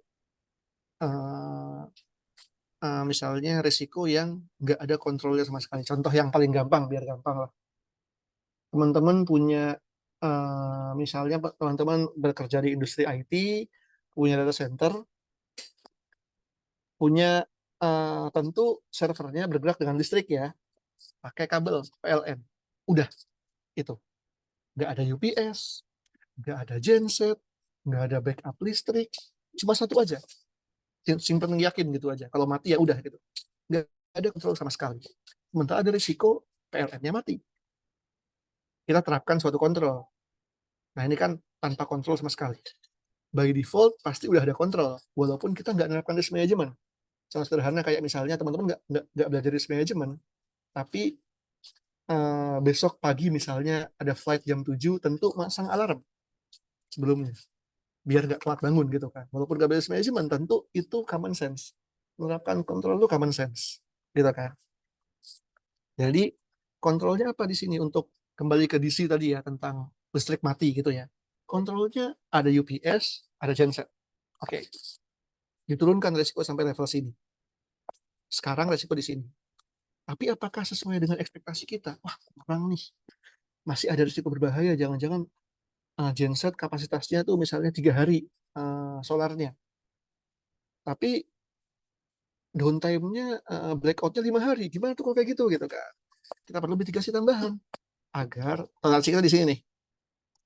S2: Misalnya risiko yang nggak ada kontrolnya sama sekali. Contoh yang paling gampang, biar gampang lah. Teman-teman punya, misalnya teman-teman bekerja di industri IT, punya data center, punya tentu servernya bergerak dengan listrik ya, pakai kabel PLN. Udah, itu. Nggak ada UPS, nggak ada genset, nggak ada backup listrik, cuma satu aja. Simpen yakin gitu aja. Kalau mati ya udah gitu. Nggak ada kontrol sama sekali. Sementara ada risiko PLN-nya mati. Kita terapkan suatu kontrol. Nah ini kan tanpa kontrol sama sekali. By default pasti udah ada kontrol, walaupun kita nggak menerapkan risk management. Contoh sederhana kayak misalnya teman-teman nggak belajar risk management, tapi besok pagi misalnya ada flight jam 7, tentu masang alarm sebelumnya biar nggak telat bangun gitu kan. Walaupun nggak belajar risk management, tentu itu common sense. Menerapkan kontrol itu common sense gitu kan. Jadi kontrolnya apa di sini untuk kembali ke DC tadi ya tentang listrik mati gitu ya. Kontrolnya ada UPS, ada genset. Oke. Diturunkan resiko sampai level sini. Sekarang resiko di sini. Tapi apakah sesuai dengan ekspektasi kita? Wah, kurang nih. Masih ada risiko berbahaya. Jangan-jangan genset kapasitasnya tuh misalnya 3 hari solarnya. Tapi downtime-nya, blackout-nya 5 hari. Gimana tuh kalau kayak gitu kan? Kita perlu mitigasi tambahan. Agar, toleransi kita di sini nih.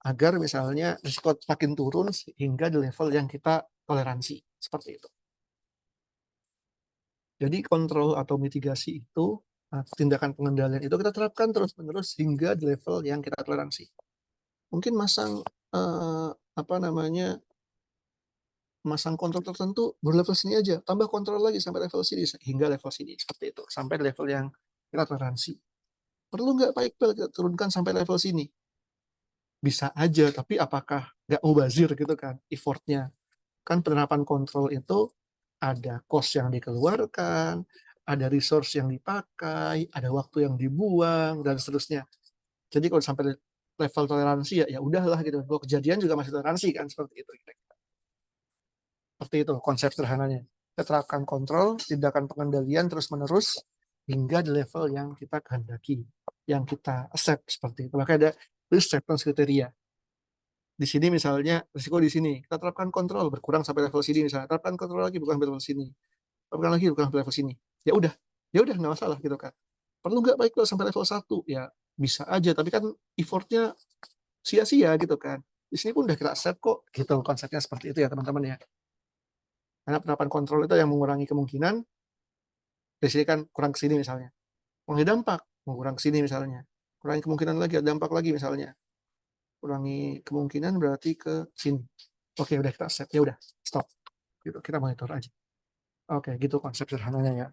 S2: Agar misalnya risiko makin turun hingga di level yang kita toleransi. Seperti itu. Jadi kontrol atau mitigasi itu, tindakan pengendalian itu kita terapkan terus-menerus hingga di level yang kita toleransi. Mungkin masang masang kontrol tertentu berlevel sini aja, tambah kontrol lagi sampai level sini hingga level sini seperti itu, sampai level yang kita toleransi. Perlu nggak Pak Iqbal kita turunkan sampai level sini? Bisa aja, tapi apakah nggak mubazir gitu kan effortnya? Kan penerapan kontrol itu ada cost yang dikeluarkan, ada resource yang dipakai, ada waktu yang dibuang, dan seterusnya. Jadi kalau sampai level toleransi ya udahlah gitu. Kalau kejadian juga masih toleransi kan seperti itu. Seperti itu konsep sederhananya. Kita terapkan kontrol, tindakan pengendalian terus-menerus hingga di level yang kita kehendaki, yang kita accept seperti itu. Maka ada risk acceptance kriteria. Di sini misalnya risiko di sini, kita terapkan kontrol berkurang sampai level sini misalnya, terapkan kontrol lagi bukan level sini, terapkan lagi bukan level sini. Ya udah nggak masalah gitu kan. Perlu nggak baik lo sampai level 1? Ya bisa aja, tapi kan effortnya sia-sia gitu kan. Di sini pun udah kita accept kok, gitu konsepnya seperti itu ya teman-teman ya. Karena penerapan kontrol itu yang mengurangi kemungkinan, di sini kan kurang ke sini misalnya. Mengurangi dampak, mengurangi ke sini misalnya. Kurangi kemungkinan lagi, ada dampak lagi misalnya. Kurangi kemungkinan berarti ke sini. Oke, udah kita accept. Ya udah, stop. Gitu, kita monitor aja. Oke, gitu konsep sederhananya ya.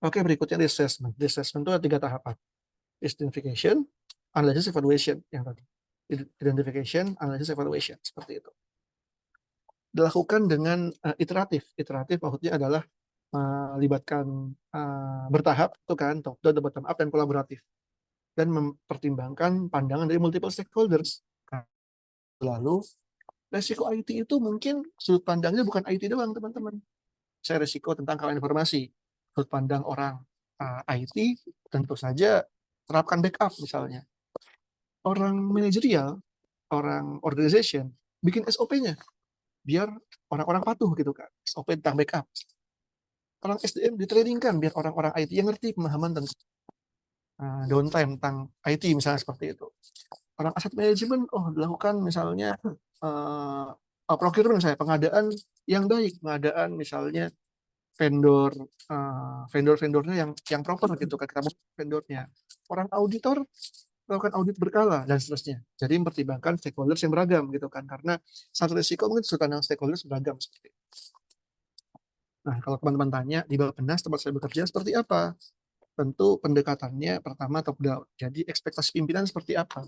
S2: Oke, berikutnya di assessment. Di assessment itu ada 3 tahapan. Identification, analysis, evaluation yang tadi. Identification, analysis, evaluation seperti itu. Dilakukan dengan iteratif. Iteratif maksudnya adalah melibatkan bertahap itu kan, top down, bottom up, dan kolaboratif, dan mempertimbangkan pandangan dari multiple stakeholders. Lalu resiko IT itu mungkin sudut pandangnya bukan IT doang teman-teman. Saya resiko tentang keamanan informasi, sudut pandang orang IT tentu saja terapkan backup misalnya. Orang manajerial, orang organization bikin SOP-nya biar orang-orang patuh gitu kan, SOP tentang backup. Orang SDM ditrainingkan biar orang-orang IT yang ngerti pemahaman tentang downtime tentang IT misalnya seperti itu. Orang aset manajemen, dilakukan misalnya procurement misalnya, pengadaan yang baik, pengadaan misalnya vendor-vendornya yang proper gitu kan, kita vendornya. Orang auditor melakukan audit berkala dan seterusnya. Jadi mempertimbangkan stakeholders yang beragam gitu kan, karena satu risiko mungkin sudut pandang stakeholders beragam seperti itu. Nah, kalau teman-teman tanya di Bappenas tempat saya bekerja seperti apa? Tentu pendekatannya pertama top down. Jadi ekspektasi pimpinan seperti apa?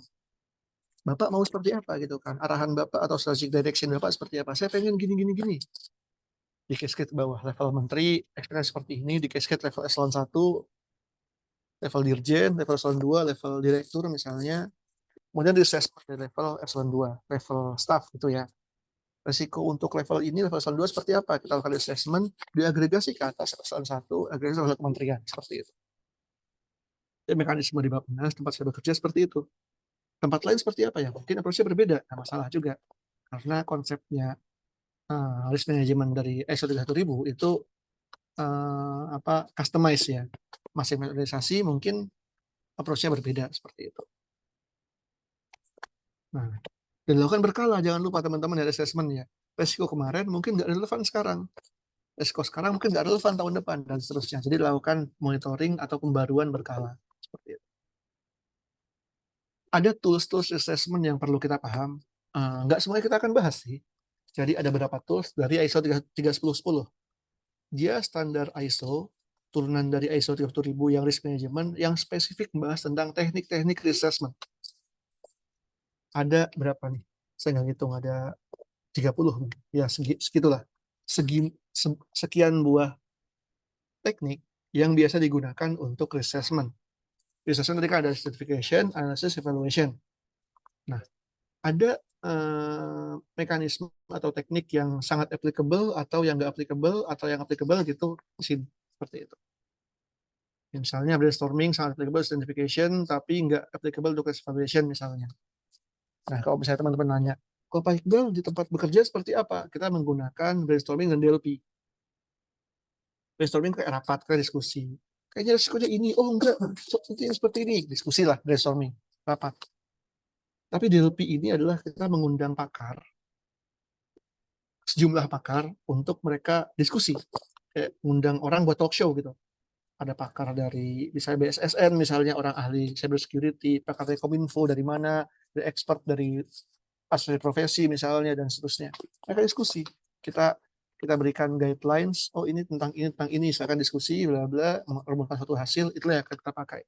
S2: Bapak mau seperti apa gitu kan? Arahan Bapak atau strategic direction Bapak seperti apa? Saya pengen gini. Di cascade bawah level menteri, ekspektasi seperti ini, di cascade level eselon 1, level dirjen, level eselon 2, level direktur misalnya. Kemudian di assessment dari level eselon 2, level staff gitu ya. Resiko untuk level ini, level eselon 2 seperti apa? Kita lakukan assessment, diagregasi ke atas eselon 1, agregasi oleh kementerian, seperti itu. Jadi mekanisme di Bappenas, tempat saya bekerja seperti itu. Tempat lain seperti apa ya? Mungkin approach-nya berbeda, nggak masalah juga. Karena konsepnya risk management dari ISO 31000 itu customize ya. Masing-masing organisasi mungkin approach-nya berbeda seperti itu. Nah, dan dilakukan berkala, jangan lupa teman-teman dari assessment ya. Resiko kemarin mungkin nggak relevan sekarang. Resiko sekarang mungkin nggak relevan tahun depan, dan seterusnya. Jadi dilakukan monitoring atau pembaruan berkala. Seperti itu. Ada tools-tools assessment yang perlu kita paham. Nggak semuanya kita akan bahas sih. Jadi ada beberapa tools dari ISO 31010. Dia standar ISO, turunan dari ISO 31000 yang risk management, yang spesifik membahas tentang teknik-teknik risk assessment. Ada berapa nih? Saya nggak ngitung, ada 30. Ya, segitulah. Sekian buah teknik yang biasa digunakan untuk risk assessment. Risk assessment tadi kan ada certification, analysis, evaluation. Nah, ada mekanisme atau teknik yang sangat applicable atau yang nggak applicable atau yang applicable gitu di sini seperti itu. Misalnya brainstorming sangat applicable identification tapi nggak applicable untuk evaluation misalnya. Nah, kalau misalnya teman-teman nanya, kok Pak Iqbal di tempat bekerja seperti apa? Kita menggunakan brainstorming dan DLP. Brainstorming kayak rapat, kayak diskusi. Kayaknya risikonya ini, enggak, seperti ini, diskusi lah, brainstorming, rapat. Tapi DLP ini adalah kita mengundang pakar, sejumlah pakar untuk mereka diskusi. Kayak mengundang orang buat talk show gitu. Ada pakar dari misalnya BSSN, misalnya orang ahli cyber security, pakar dari Kominfo dari mana, ada expert dari asli profesi misalnya, dan seterusnya. Mereka diskusi. Kita berikan guidelines, ini tentang ini, misalkan diskusi, bla bla, merumuskan suatu hasil, itulah yang akan kita pakai.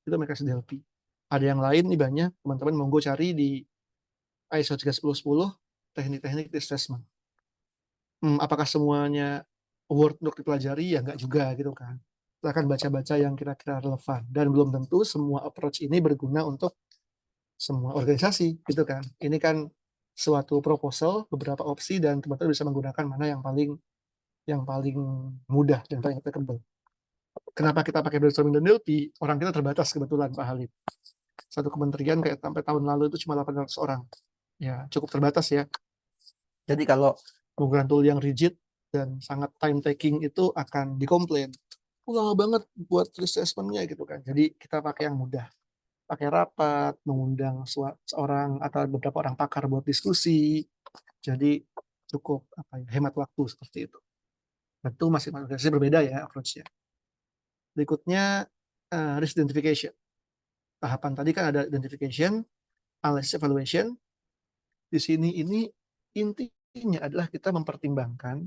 S2: Itu mereka DLP. Ada yang lain nih banyak, teman-teman monggo cari di ISO 31010 teknik-teknik assessment. Apakah semuanya worth untuk dipelajari? Ya enggak juga gitu kan. Kita akan baca-baca yang kira-kira relevan, dan belum tentu semua approach ini berguna untuk semua organisasi gitu kan. Ini kan suatu proposal, beberapa opsi, dan teman-teman bisa menggunakan mana yang paling mudah dan paling applicable. Kenapa kita pakai brainstorming dan NLP? Orang kita terbatas kebetulan, Pak Halim. Satu kementerian kayak sampai tahun lalu itu cuma 800 orang. Ya, cukup terbatas ya. Jadi kalau menggunakan tool yang rigid dan sangat time taking itu akan dikomplain. Lama banget buat assessment-nya gitu kan. Jadi kita pakai yang mudah. Pakai rapat, mengundang seorang atau beberapa orang pakar buat diskusi. Jadi cukup hemat waktu seperti itu. Tentu masing-masing organisasi berbeda ya approach-nya. Berikutnya risk identification. Tahapan tadi kan ada identification, analysis, evaluation. Di sini ini intinya adalah kita mempertimbangkan,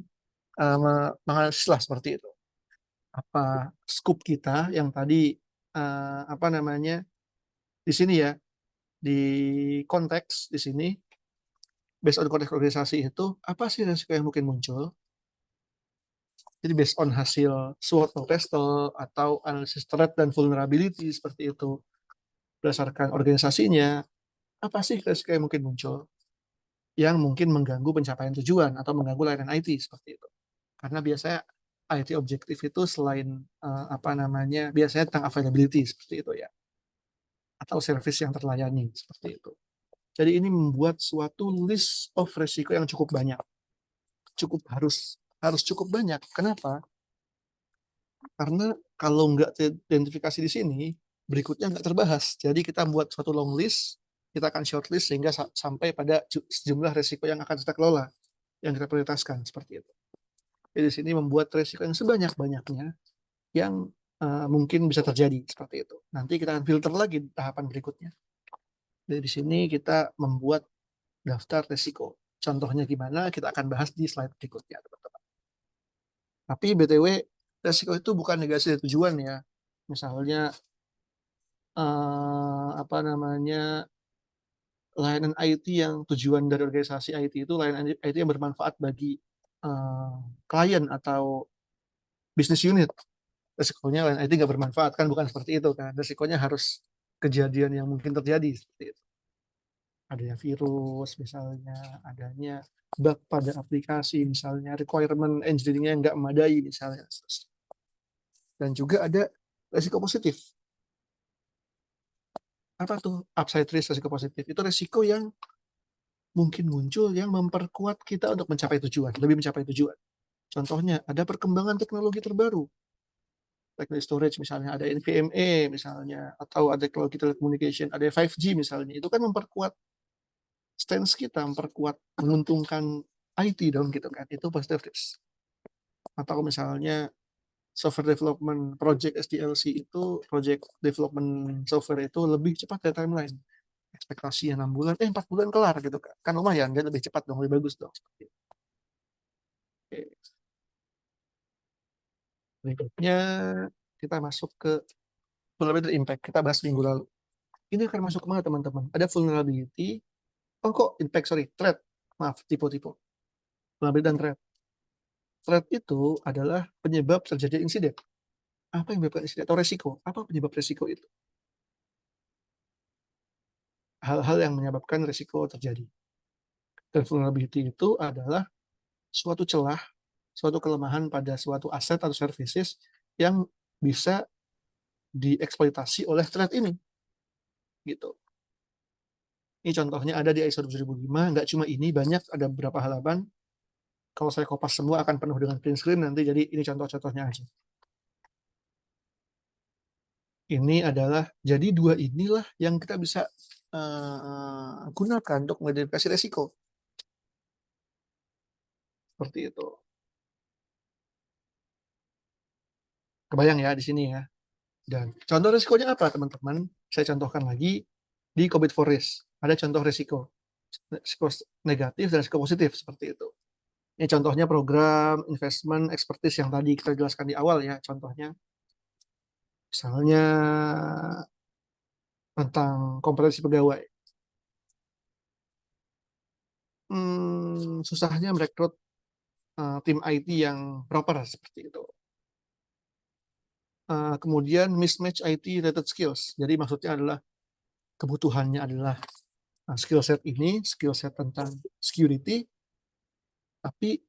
S2: menganalisis lah seperti itu. Apa scope kita yang tadi di sini ya, di konteks di sini, based on konteks organisasi itu, apa sih risiko yang mungkin muncul? Jadi based on hasil SWOT atau TESTEL atau analisis threat dan vulnerability seperti itu, berdasarkan organisasinya, apa sih risiko yang mungkin muncul yang mungkin mengganggu pencapaian tujuan atau mengganggu layanan IT seperti itu. Karena biasanya IT objektif itu selain biasanya tentang availability seperti itu ya, atau service yang terlayani seperti itu. Jadi ini membuat suatu list of resiko yang cukup banyak, harus cukup banyak. Kenapa? Karena kalau nggak identifikasi di sini, berikutnya nggak terbahas. Jadi kita buat suatu long list, kita akan shortlist sehingga sampai pada sejumlah resiko yang akan kita kelola, yang kita prioritaskan seperti itu. Jadi di sini membuat resiko yang sebanyak-banyaknya yang mungkin bisa terjadi seperti itu. Nanti kita akan filter lagi tahapan berikutnya. Dari sini kita membuat daftar resiko. Contohnya gimana kita akan bahas di slide berikutnya, teman-teman. Tapi BTW, resiko itu bukan negasi dari tujuan ya. Misalnya layanan IT yang tujuan dari organisasi IT itu layanan IT yang bermanfaat bagi klien atau bisnis unit. Resikonya layanan IT nggak bermanfaat kan, bukan seperti itu kan. Resikonya harus kejadian yang mungkin terjadi seperti itu. Adanya virus misalnya, adanya bug pada aplikasi misalnya, requirement engineering-nya nggak memadai misalnya. Dan juga ada resiko positif. Apa tuh upside risk, resiko positif? Itu resiko yang mungkin muncul yang memperkuat kita untuk mencapai tujuan, lebih mencapai tujuan. Contohnya, ada perkembangan teknologi terbaru. Teknologi storage misalnya, ada NVMe misalnya, atau ada teknologi telecommunication, ada 5G misalnya. Itu kan memperkuat stance kita, memperkuat, menguntungkan IT dong gitu kan. Itu positive risk. Atau misalnya software development project SDLC itu, project development software itu lebih cepat dari timeline. Ekspektasinya 6 bulan, 4 bulan kelar gitu kan. Kan lumayan, kan lebih cepat dong, lebih bagus dong. Oke. Berikutnya kita masuk ke vulnerability impact. Kita bahas minggu lalu. Ini akan masuk kemana teman-teman? Ada vulnerability, threat. Maaf, tipe-tipe. Vulnerability dan threat. Threat itu adalah penyebab terjadi insiden. Apa yang menyebabkan insiden? Atau resiko? Apa penyebab resiko itu? Hal-hal yang menyebabkan resiko terjadi. Dan vulnerability itu adalah suatu celah, suatu kelemahan pada suatu aset atau services yang bisa dieksploitasi oleh threat ini. Gitu. Ini contohnya ada di ISO 2005, nggak cuma ini, banyak, ada beberapa halaman. Kalau saya kopas semua akan penuh dengan print screen nanti, jadi ini contoh-contohnya aja. Ini adalah, jadi dua inilah yang kita bisa gunakan untuk mengidentifikasi resiko. Seperti itu. Kebayang ya di sini ya. Dan contoh resikonya apa teman-teman? Saya contohkan lagi di COVID for Risk. Ada contoh resiko negatif dan resiko positif seperti itu. Ini contohnya program investment expertise yang tadi kita jelaskan di awal ya. Contohnya misalnya tentang kompetensi pegawai. Susahnya merekrut tim IT yang proper seperti itu. Kemudian mismatch IT related skills. Jadi maksudnya adalah kebutuhannya adalah Nah, skill set ini, skill set tentang security, tapi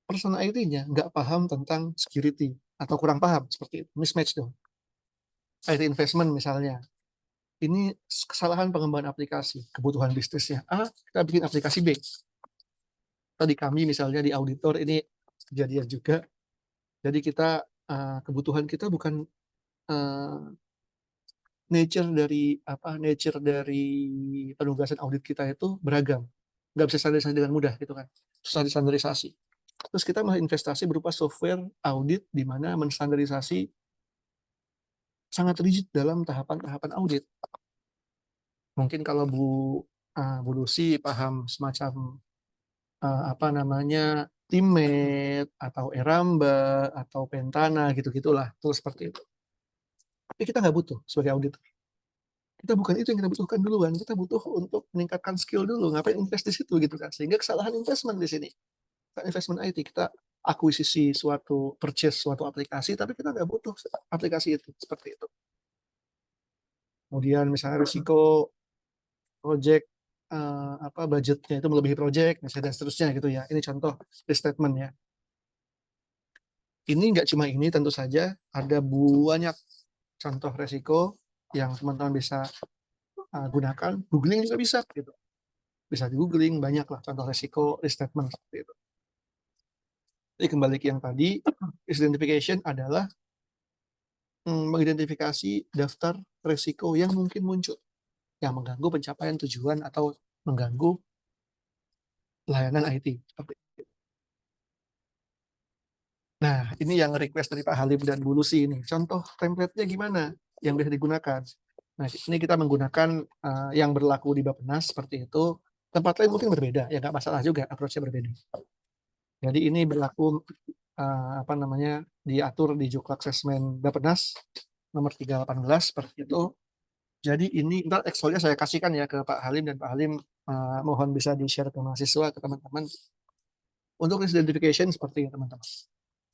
S2: person IT-nya nggak paham tentang security atau kurang paham, seperti itu. Mismatch dong. IT investment misalnya. Ini kesalahan pengembangan aplikasi, kebutuhan bisnisnya A, kita bikin aplikasi B. Tadi kami misalnya di auditor ini kejadian juga. Jadi kita kebutuhan kita bukan nature dari penugasan audit kita itu beragam, nggak bisa standarisasi dengan mudah gitu kan, susah distandarisasi. Terus kita malah investasi berupa software audit di mana menstandarisasi sangat rigid dalam tahapan-tahapan audit. Mungkin kalau Bu Lucy paham semacam Teammate atau Eramba atau Pentana gitu-gitulah, terus seperti itu. Tapi kita nggak butuh sebagai auditor. Kita bukan itu yang kita butuhkan duluan. Kita butuh untuk meningkatkan skill dulu. Ngapain invest di situ gitu kan? Sehingga kesalahan investment di sini. Investment IT kita akuisisi purchase suatu aplikasi, tapi kita nggak butuh aplikasi itu seperti itu. Kemudian misalnya risiko project budgetnya itu melebihi project, misalnya dan seterusnya gitu ya. Ini contoh statement ya. Ini nggak cuma ini, tentu saja ada banyak contoh resiko yang teman-teman bisa gunakan. Googling juga bisa gitu. Bisa di googling, banyak lah contoh resiko statement seperti itu. Jadi kembali ke yang tadi, risk identification adalah mengidentifikasi daftar resiko yang mungkin muncul, yang mengganggu pencapaian tujuan atau mengganggu layanan IT. Nah, ini yang request dari Pak Halim dan Bu Lucy ini. Contoh template-nya gimana yang bisa digunakan? Nah, ini kita menggunakan yang berlaku di Bappenas seperti itu. Tempat lain mungkin berbeda, ya nggak masalah juga, approach-nya berbeda. Jadi ini berlaku diatur di Juklak Sesmen Bappenas nomor 318 seperti itu. Jadi ini ntar Excel-nya saya kasihkan ya ke Pak Halim, dan Pak Halim mohon bisa di-share ke mahasiswa, ke teman-teman. Untuk risk identification seperti ini teman-teman.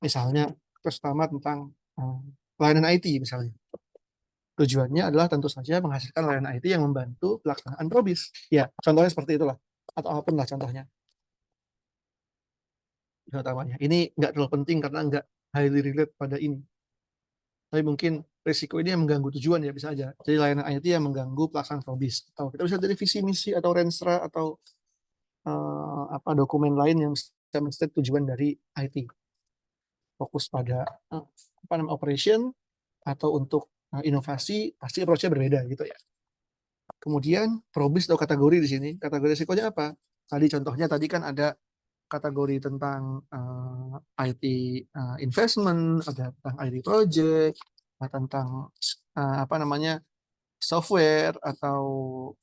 S2: Misalnya pertama tentang layanan IT misalnya. Tujuannya adalah tentu saja menghasilkan layanan IT yang membantu pelaksanaan probis. Ya, contohnya seperti itulah. Atau apapun lah contohnya. Utamanya. Ini nggak terlalu penting karena nggak highly relate pada ini. Tapi mungkin risiko ini yang mengganggu tujuan ya bisa aja. Jadi layanan IT yang mengganggu pelaksanaan probis. Atau kita bisa dari visi misi atau renstra atau dokumen lain yang bisa men-state tujuan dari IT. Fokus pada operation atau untuk inovasi, pasti approach-nya berbeda gitu ya. Kemudian probis atau kategori di sini, kategori risikonya apa? Tadi contohnya tadi kan ada kategori tentang IT investment, ada tentang IT project, ada tentang software atau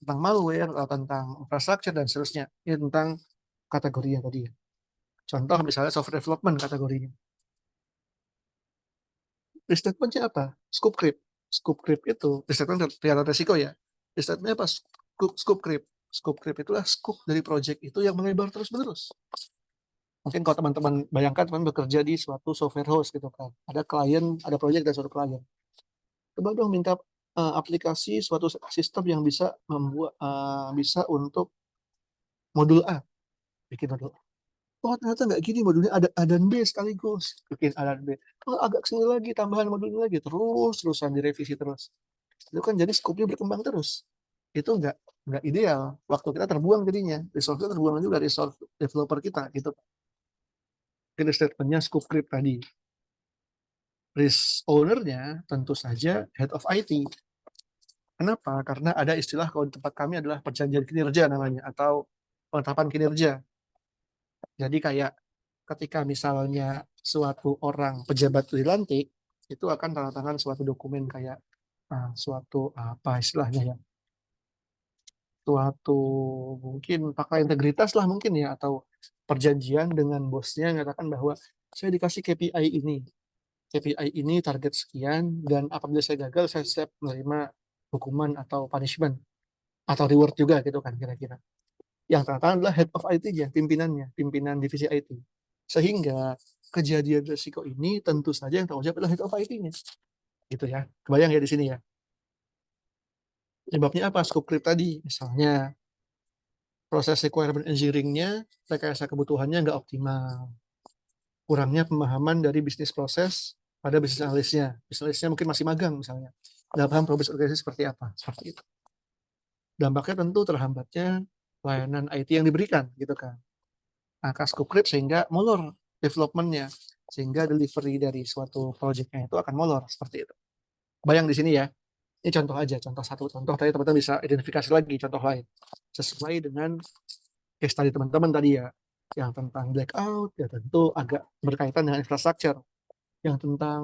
S2: tentang malware atau tentang infrastructure dan seterusnya. Ini tentang kategorinya tadi ya. Contoh misalnya software development kategorinya. Risk statement-nya apa? Scope creep. Scope creep itu, risk statement kelihatan resiko ya. Risk statement-nya apa? Scope creep. Scope creep itulah scope dari project itu yang melebar terus-menerus. Mungkin kalau teman-teman bayangkan teman bekerja di suatu software house gitu kan. Ada klien, ada project dan suatu klien. Coba dong minta aplikasi suatu sistem yang bisa membuat bisa untuk modul A. Bikin modul A. Oh ternyata nggak gini modulnya, ada A dan B sekaligus. Bikin A dan B. Oh, agak kesini lagi, tambahan modulnya lagi. Terusan direvisi terus. Itu kan jadi skopnya berkembang terus. Itu nggak ideal. Waktu kita terbuang jadinya. Resource kita terbuang juga, resource developer kita. Gitu. Ini statementnya scope creep tadi. Risk owner-nya tentu saja head of IT. Kenapa? Karena ada istilah kalau di tempat kami adalah perjanjian kinerja namanya, atau penetapan kinerja. Jadi kayak ketika misalnya suatu orang pejabat dilantik, itu akan tanda tangan suatu dokumen kayak suatu apa istilahnya ya, suatu mungkin fakta integritas lah mungkin ya, atau perjanjian dengan bosnya yang mengatakan bahwa saya dikasih KPI ini target sekian, dan apabila saya gagal saya siap menerima hukuman atau punishment atau reward juga gitu kan kira-kira. Yang tanda tangan adalah head of IT-nya, pimpinan divisi IT. Sehingga kejadian risiko ini tentu saja yang tanggung jawab adalah head of IT-nya. Gitu ya. Kebayang ya di sini ya. Penyebabnya apa? Scope creep tadi. Misalnya proses requirement engineering-nya, rekayasa kebutuhannya nggak optimal. Kurangnya pemahaman dari bisnis proses pada bisnis analisnya. Bisnis analisnya mungkin masih magang misalnya. Nggak paham progres organisasi seperti apa. Seperti itu. Dampaknya tentu terhambatnya layanan IT yang diberikan, gitu kan. Angka scope creep sehingga molor development-nya. Sehingga delivery dari suatu project-nya itu akan molor. Seperti itu. Bayang di sini ya. Ini contoh aja, contoh satu contoh tadi teman-teman bisa identifikasi lagi contoh lain sesuai dengan case tadi teman-teman tadi ya, yang tentang blackout ya tentu agak berkaitan dengan infrastruktur, yang tentang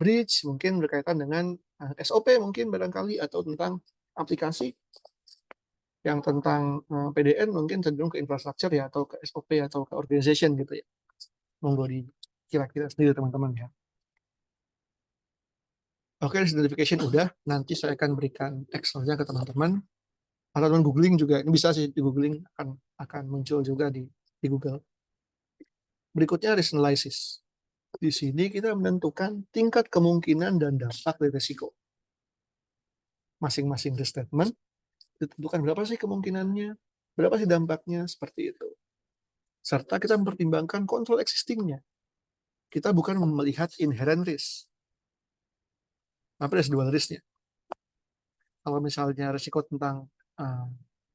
S2: bridge mungkin berkaitan dengan SOP mungkin barangkali, atau tentang aplikasi, yang tentang PDN mungkin cenderung ke infrastruktur ya, atau ke SOP atau ke organization gitu ya. Monggo di kira-kira sendiri teman-teman ya. Oke, identification udah. Nanti saya akan berikan Excel-nya ke teman-teman. Atau teman googling juga. Ini bisa sih di googling, akan muncul juga di Google. Berikutnya risk analysis. Di sini kita menentukan tingkat kemungkinan dan dampak dari risiko. Masing-masing risk statement ditentukan berapa sih kemungkinannya, berapa sih dampaknya, seperti itu. Serta kita mempertimbangkan kontrol existing-nya. Kita bukan melihat inherent risk. Apa residual risk-nya? Kalau misalnya risiko tentang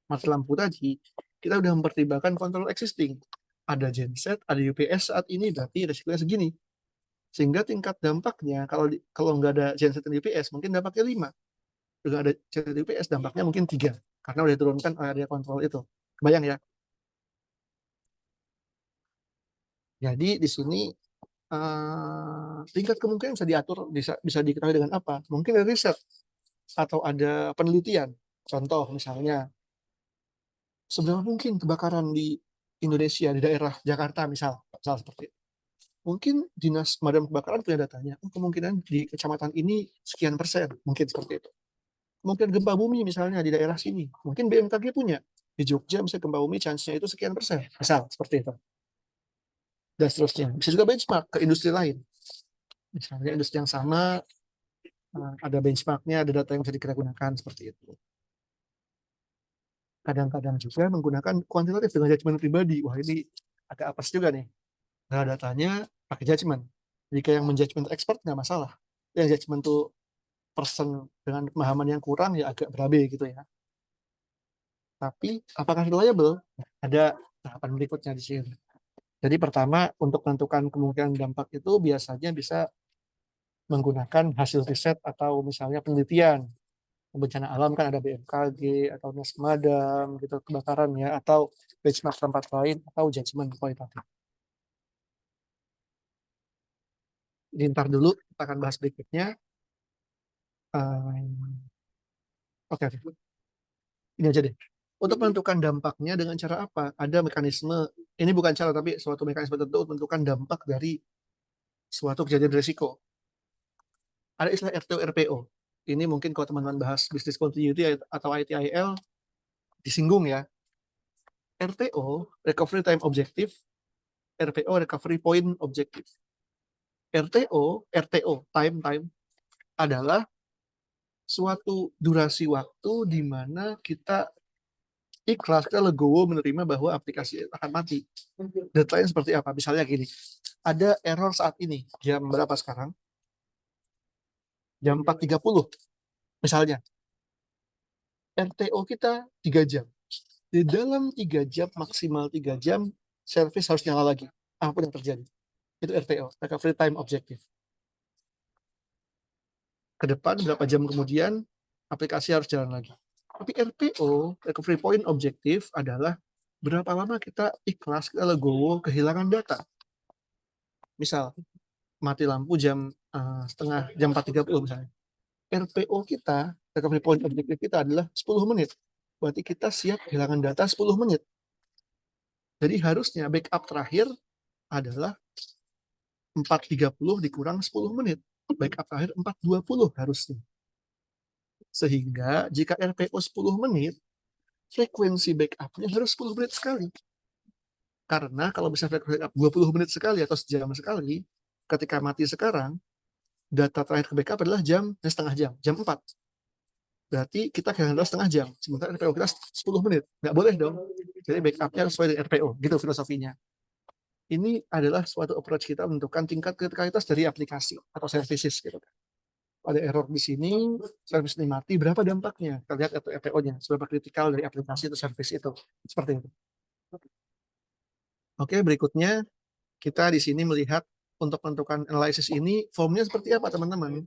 S2: mati lampu tadi, kita udah mempertimbangkan kontrol existing. Ada genset, ada UPS saat ini, berarti risikonya segini. Sehingga tingkat dampaknya, kalau nggak ada genset dan UPS, mungkin dampaknya 5. Kalau ada genset dan UPS, dampaknya mungkin 3. Karena udah diturunkan area kontrol itu. Kebayang ya? Jadi di sini tingkat kemungkinan bisa diatur, bisa diketahui dengan apa? Mungkin ada riset atau ada penelitian. Contoh misalnya, seberapa mungkin kebakaran di Indonesia, di daerah Jakarta misal seperti itu. Mungkin dinas pemadam kebakaran punya datanya. Kemungkinan di kecamatan ini sekian persen, mungkin seperti itu. Mungkin gempa bumi misalnya di daerah sini, mungkin BMKG punya. Di Jogja misalnya gempa bumi chance-nya itu sekian persen, misal seperti itu. Dan seterusnya. Bisa juga benchmark ke industri lain. Misalnya industri yang sama, ada benchmark-nya, ada data yang bisa kita gunakan seperti itu. Kadang-kadang juga menggunakan kuantitatif dengan judgement pribadi. Wah, ini agak apes juga nih. Nah, datanya pakai judgement. Jika yang menjudgement expert nggak masalah. Yang judgement tuh person dengan pemahaman yang kurang ya agak berabe gitu ya. Tapi apakah reliable? Ada tahapan berikutnya di sini. Jadi pertama, untuk menentukan kemungkinan dampak itu biasanya bisa menggunakan hasil riset atau misalnya penelitian. Bencana alam kan ada BMKG atau dinas pemadam gitu, kebakaran ya, atau benchmark tempat lain, atau judgement kualitatif. Jadi ntar dulu kita akan bahas berikutnya. Oke. Ini aja deh. Untuk menentukan dampaknya dengan cara apa? Ada mekanisme, ini bukan cara tapi suatu mekanisme tertentu untuk menentukan dampak dari suatu kejadian risiko. Ada istilah RTO RPO. Ini mungkin kalau teman-teman bahas business continuity atau ITIL disinggung ya. RTO, recovery time objective, RPO, recovery point objective. RTO, time adalah suatu durasi waktu di mana kita ikhlas, kita legowo menerima bahwa aplikasi akan mati. Deadline seperti apa? Misalnya gini, ada error saat ini, jam berapa sekarang? Jam 4.30 misalnya. RTO kita 3 jam. Di dalam 3 jam, maksimal 3 jam, service harus nyala lagi. Apapun yang terjadi. Itu RTO, recovery time objective. Ke depan, berapa jam kemudian, aplikasi harus jalan lagi. Tapi RPO, recovery point objective, adalah berapa lama kita ikhlas, kita legowo, kehilangan data. Misal, mati lampu jam 4.30 misalnya. RPO kita, recovery point objective kita adalah 10 menit. Berarti kita siap kehilangan data 10 menit. Jadi harusnya backup terakhir adalah 4.30 dikurang 10 menit. Backup terakhir 4.20 harusnya. Sehingga jika RPO 10 menit, frekuensi backupnya harus 10 menit sekali. Karena kalau bisa backup 20 menit sekali atau sejam sekali, ketika mati sekarang, data terakhir ke backup adalah setengah jam, jam 4. berarti kita handle setengah jam. Sementara RPO kita 10 menit. Nggak boleh dong. Jadi backupnya sesuai dengan RPO. Gitu filosofinya. Ini adalah suatu approach kita menentukan tingkat kritikalitas dari aplikasi atau services gitu kan. Ada error di sini, service ini mati, berapa dampaknya? Kita lihat RPO-nya, seberapa kritikal dari aplikasi atau service itu. Seperti itu. Oke, berikutnya kita di sini melihat untuk menentukan analisis ini, formnya seperti apa teman-teman?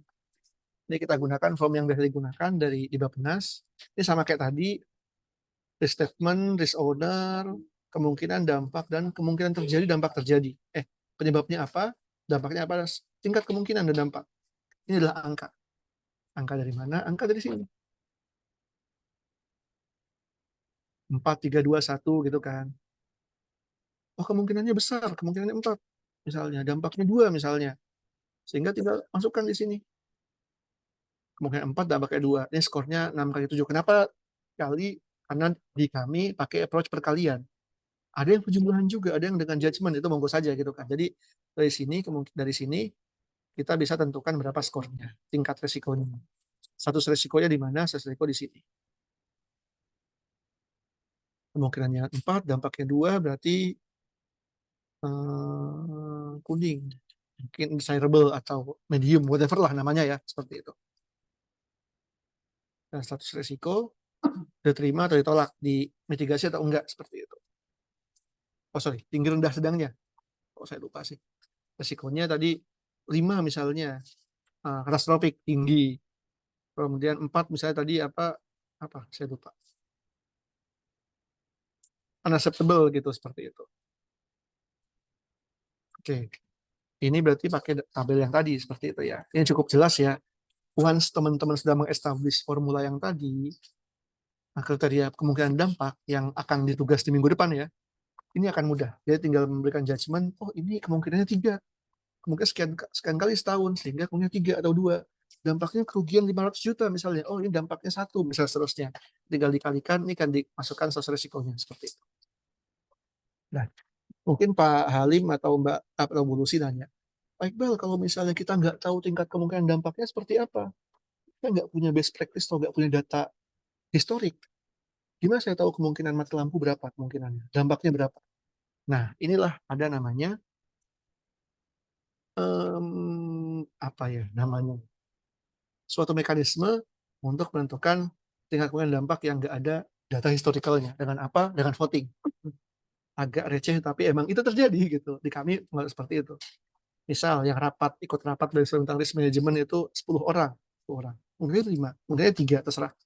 S2: Ini kita gunakan form yang biasa digunakan dari di Bappenas. Ini sama kayak tadi, risk statement, risk owner, kemungkinan dampak, dan kemungkinan terjadi, dampak terjadi. Penyebabnya apa? Dampaknya apa? Tingkat kemungkinan dan dampak. Ini adalah angka. Angka dari mana? Angka dari sini. 4, 3, 2, 1 gitu kan. Oh, kemungkinannya besar, kemungkinannya 4. Misalnya, dampaknya 2 misalnya. Sehingga tinggal masukkan di sini. Kemungkinan 4, dampaknya 2. Ini skornya 6 kali 7. Kenapa kali? Karena di kami pakai approach perkalian. Ada yang penjumlahan juga, ada yang dengan judgement, itu monggo saja gitu kan. Jadi dari sini kita bisa tentukan berapa skornya, tingkat resikonya. Status resikonya di mana, status resiko di sini. Kemungkinannya 4, dampaknya 2, berarti kuning. Mungkin desirable atau medium, whatever lah namanya ya, seperti itu. Dan status resiko diterima atau ditolak, dimitigasi atau enggak, seperti itu. Oh sorry, tinggi rendah sedangnya. Oh saya lupa sih. Resikonya tadi 5 misalnya, katastrofik tinggi. Kemudian 4 misalnya tadi apa saya lupa. Unacceptable gitu, seperti itu. Oke. Ini berarti pakai tabel yang tadi seperti itu ya. Ini cukup jelas ya. Once teman-teman sudah mengestablish formula yang tadi, kriteria kemungkinan dampak yang akan ditugas di minggu depan ya, ini akan mudah. Jadi tinggal memberikan judgement, oh ini kemungkinannya 3. Kemungkinan sekian kali setahun, sehingga kemungkinan 3 atau 2. Dampaknya kerugian 500 juta misalnya. Oh ini dampaknya 1, misalnya seterusnya. Tinggal dikalikan, ini kan dimasukkan status risikonya. Seperti itu. Nah, mungkin Pak Halim atau Bu Lucy nanya, Pak Iqbal, kalau misalnya kita nggak tahu tingkat kemungkinan dampaknya seperti apa, kita nggak punya best practice atau nggak punya data historik, gimana saya tahu kemungkinan mati lampu berapa kemungkinannya, dampaknya berapa? Nah, inilah ada namanya suatu mekanisme untuk menentukan tingkat kemungkinan dampak yang nggak ada data historikalnya. Dengan apa? Dengan voting. Agak receh, tapi emang itu terjadi gitu. Di kami nggak seperti itu. Misal yang ikut rapat dari tentang risk management itu 10 orang. 10 orang. Mungkin 5, mungkin 3, terserah.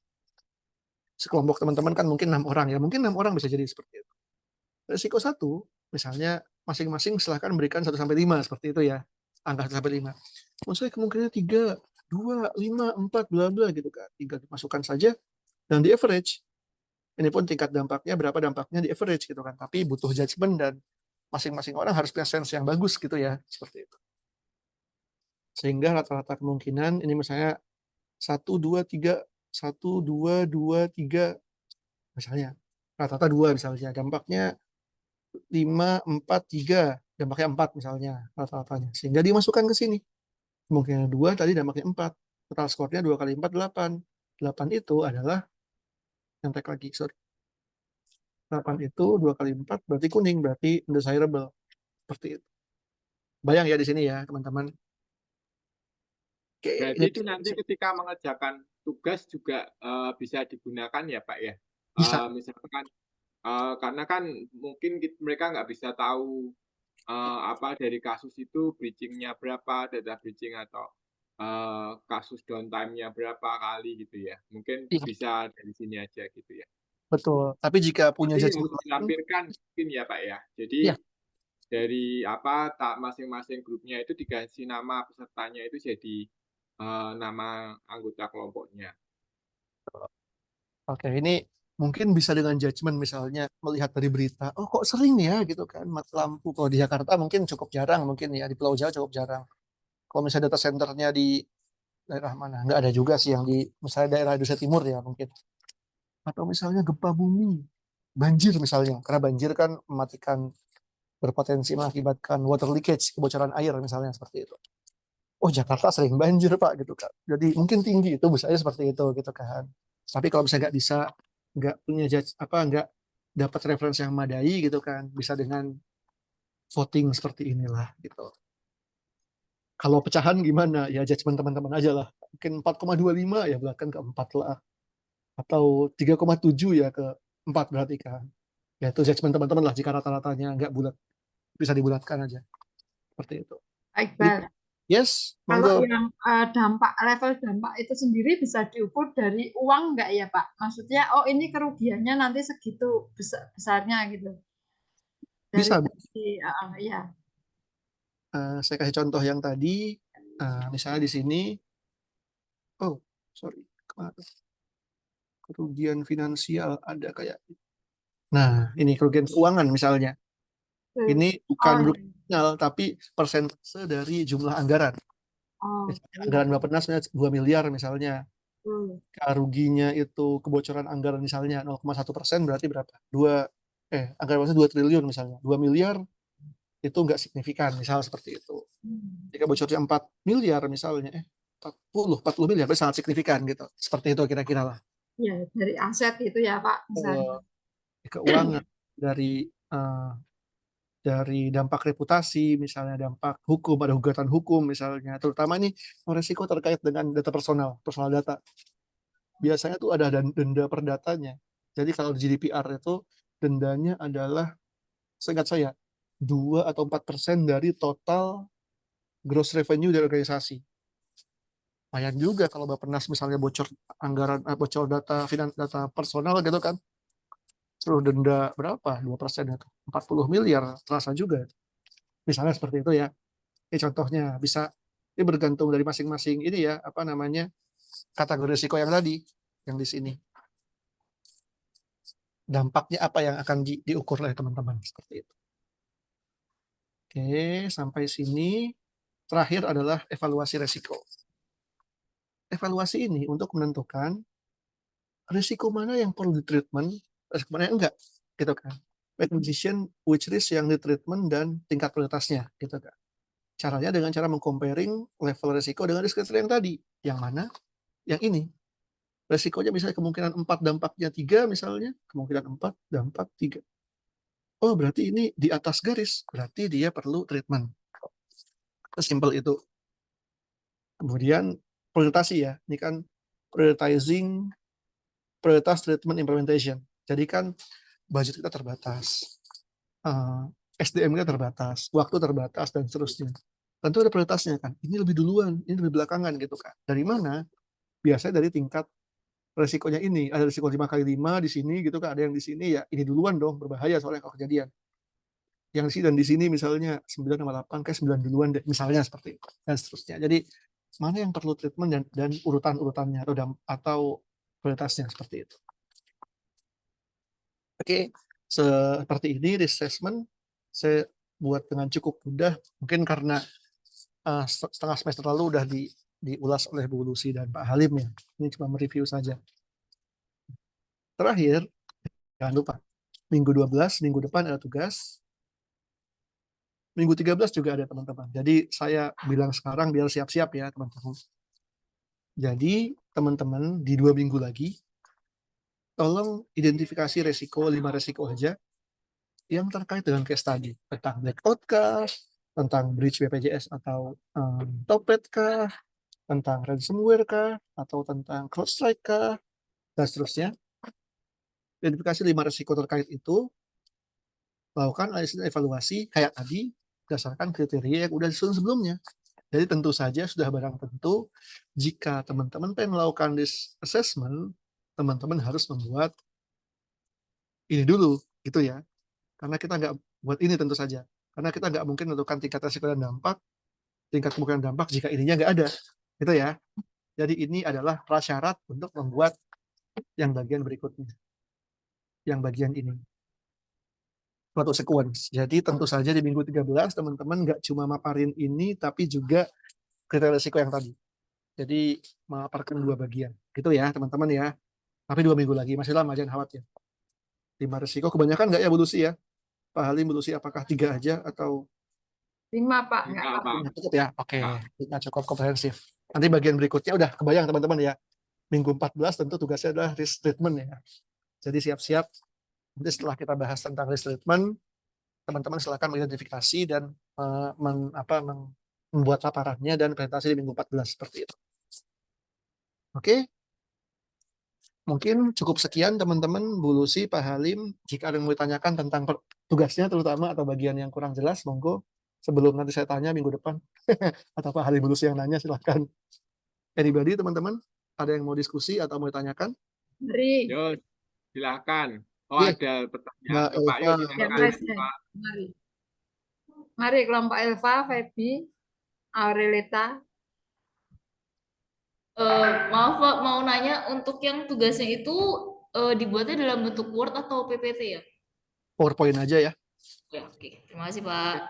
S2: Sekelompok teman-teman kan mungkin 6 orang ya. Mungkin 6 orang bisa jadi seperti itu. Risiko 1, misalnya masing-masing silahkan berikan 1-5 seperti itu ya. Angka 1-5. Maksudnya kemungkinannya 3, 2, 5, 4, bla bla gitu kan. Tinggal dimasukkan saja dan di average. Ini pun tingkat dampaknya, berapa dampaknya di average gitu kan. Tapi butuh judgement dan masing-masing orang harus punya sense yang bagus gitu ya. Seperti itu. Sehingga rata-rata kemungkinan ini misalnya 1, 2, 3, 1, 2, 2, 3 misalnya. Rata-rata 2 misalnya. Dampaknya 5, 4, 3. Dampaknya 4 misalnya rata-ratanya. Sehingga dimasukkan ke sini. Kemungkinan 2 tadi dampaknya 4. Total skornya 2 kali 4, 8. 8 itu adalah, nyontek lagi, sorry. 8 itu 2 kali 4 berarti kuning, berarti undesirable. Seperti itu. Bayang ya di sini ya, teman-teman. Oke,
S1: Berarti itu nanti ketika mengerjakan tugas juga bisa digunakan ya Pak ya?
S2: Bisa.
S1: Misalkan, karena kan mungkin mereka nggak bisa tahu apa dari kasus itu breaching-nya berapa, data breaching atau kasus downtime-nya berapa kali gitu ya. Mungkin
S2: Iya.
S1: bisa dari sini aja gitu ya.
S2: Betul. Tapi jika punya
S1: Tapi
S2: judgement
S1: harus dilampirkan mungkin ya Pak ya. Jadi
S2: ya,
S1: dari masing-masing grupnya itu dikasih nama pesertanya itu jadi nama anggota kelompoknya.
S2: oke, ini mungkin bisa dengan judgement misalnya melihat dari berita, oh kok sering ya gitu kan mati lampu. Kalau di Jakarta mungkin cukup jarang, mungkin ya di Pulau Jawa cukup jarang. Kalau misalnya data centernya di daerah mana, nggak ada juga sih yang di misalnya daerah Indonesia Timur ya mungkin. Atau misalnya gempa bumi, banjir misalnya, karena banjir kan mematikan, berpotensi mengakibatkan water leakage, kebocoran air misalnya seperti itu. Oh Jakarta sering banjir Pak gitu kan. Jadi mungkin tinggi itu misalnya seperti itu gitu kan. Tapi kalau misalnya nggak punya nggak dapat referensi yang memadai gitu kan, bisa dengan voting seperti inilah gitu. Kalau pecahan gimana? Ya judgement teman-teman aja lah. Mungkin 4,25 ya belakang ke 4 lah. Atau 3,7 ya ke 4 berarti kan. Ya itu judgement teman-teman lah jika rata-ratanya nggak bulat. Bisa dibulatkan aja. Seperti itu.
S5: Baik, Bal.
S2: Yes,
S5: Kalau
S2: monggo.
S5: yang level dampak itu sendiri bisa diukur dari uang nggak ya, Pak? Maksudnya, oh ini kerugiannya nanti segitu besarnya gitu. Dari
S2: Bisa.
S5: ya.
S2: Saya kasih contoh yang tadi. Misalnya di sini. Oh, sorry. Kemarin. Kerugian finansial ada kayak. Nah, ini kerugian keuangan misalnya. Ini bukan
S5: Oh,
S2: nominal, tapi persentase dari jumlah anggaran.
S5: oh,
S2: Misalnya anggaran Bappenas 2 miliar misalnya. Ruginya itu kebocoran anggaran misalnya 0,1%, berarti berapa? Anggaran maksudnya 2 triliun misalnya. 2 miliar itu nggak signifikan, misal seperti itu. Jika bocornya 4 miliar misalnya, 40 miliar, itu sangat signifikan gitu. Seperti itu kira-kira lah.
S5: ya dari aset itu ya, Pak, misalnya.
S2: Keuangan, dari dampak reputasi, misalnya dampak hukum, ada gugatan hukum misalnya, terutama ini resiko terkait dengan data personal data. Biasanya tuh ada denda per datanya. Jadi kalau di GDPR itu dendanya adalah, seingat saya, 2 atau 4% dari total gross revenue dari organisasi. Lumayan juga kalau Bappenas misalnya bocor anggaran, bocor data personal gitu kan. Terus denda berapa? 2% itu. 40 miliar, terasa juga. Misalnya seperti itu ya. Ini contohnya bisa, ini bergantung dari masing-masing ini ya, kategori risiko yang tadi, yang di sini. Dampaknya apa yang akan diukur oleh teman-teman seperti itu. Oke, sampai sini. Terakhir adalah evaluasi risiko. Evaluasi ini untuk menentukan risiko mana yang perlu ditreatment, risiko mana yang enggak, gitu kan. Make decision which risk yang ditreatment dan tingkat prioritasnya, gitu kan. Caranya dengan cara mengcomparing level risiko dengan risk yang tadi. Yang mana? Yang ini. Risikonya misalnya kemungkinan 4, dampaknya 3 misalnya, kemungkinan 4, dampak 3. Oh, berarti ini di atas garis, berarti dia perlu treatment. Simple itu. Kemudian prioritasi ya, ini kan prioritas treatment implementation. Jadi kan budget kita terbatas, SDM kita terbatas, waktu terbatas, dan seterusnya. Tentu ada prioritasnya kan, ini lebih duluan, ini lebih belakangan gitu kan. Dari mana? Biasanya dari tingkat resikonya ini, ada risiko 5x5 di sini gitu kan, ada yang di sini ya ini duluan dong, berbahaya soalnya kalau kejadian. Yang sini dan di sini misalnya 9 sama 8, kayak 9 duluan deh, misalnya seperti itu, dan seterusnya. Jadi mana yang perlu treatment dan urutan-urutannya atau prioritasnya seperti itu. Oke, seperti ini risk assessment saya buat dengan cukup mudah, mungkin karena setengah semester lalu udah diulas oleh Bu Lucy dan Pak Halim ya. Ini cuma mereview saja. Terakhir, jangan lupa, minggu 12, minggu depan ada tugas. Minggu 13 juga ada teman-teman. Jadi saya bilang sekarang biar siap-siap ya teman-teman. Jadi teman-teman di 2 minggu lagi, tolong identifikasi resiko, 5 resiko aja yang terkait dengan case study. Tentang blackout kah, tentang breach BPJS atau Topet kah, tentang ransomware kah, atau tentang CrowdStrike kah, dan seterusnya. Identifikasi 5 resiko terkait itu, lakukan analisis dan evaluasi kayak tadi, berdasarkan kriteria yang udah disusun sebelumnya. Jadi tentu saja sudah barang tentu, jika teman-teman pengen melakukan this assessment, teman-teman harus membuat ini dulu, gitu ya. Karena kita nggak buat ini tentu saja. Karena kita nggak mungkin menentukan tingkat resiko dan dampak, tingkat kemungkinan dampak jika ininya nggak ada. Gitu ya. Jadi ini adalah prasyarat untuk membuat yang bagian berikutnya. Yang bagian ini. Suatu sequence. Jadi tentu saja di minggu 13 teman-teman nggak cuma maparin ini, tapi juga kriteria risiko yang tadi. Jadi memaparkan 2 bagian. Gitu ya teman-teman ya. Tapi 2 minggu lagi, masih lama, jangan khawatir. 5 risiko, kebanyakan nggak ya Bu Lucy ya? Pak Halim, Bu Lucy, apakah 3 aja atau
S5: 5, Pak.
S1: Enggak, Pak.
S2: cukup ya? Oke, kita cukup komprehensif. Nanti bagian berikutnya udah kebayang teman-teman ya. minggu 14 tentu tugasnya adalah risk treatment ya. Jadi siap-siap nanti setelah kita bahas tentang risk treatment, teman-teman silakan mengidentifikasi dan membuat paparannya dan presentasi di minggu 14 seperti itu. Oke. Mungkin cukup sekian teman-teman, Bu Lucy, Pak Halim. Jika ada yang mau ditanyakan tentang tugasnya terutama atau bagian yang kurang jelas, monggo. Sebelum nanti saya tanya minggu depan. Atau Pak Halim, Bu Lucy yang nanya, silakan. Anybody, teman-teman? Ada yang mau diskusi atau mau ditanyakan?
S5: Mari.
S1: Yo, silakan. Oh,
S2: Iya.
S1: ada pertanyaan
S2: Mbak
S1: ke Pak Yo,
S2: Elva.
S1: silakan. Pak.
S5: Mari. Mari kelompok Elva, Feby, Aurelita.
S6: Maaf Pak, mau nanya untuk yang tugasnya itu dibuatnya dalam bentuk Word atau PPT ya?
S2: PowerPoint aja ya.
S6: Oke. Terima kasih Pak.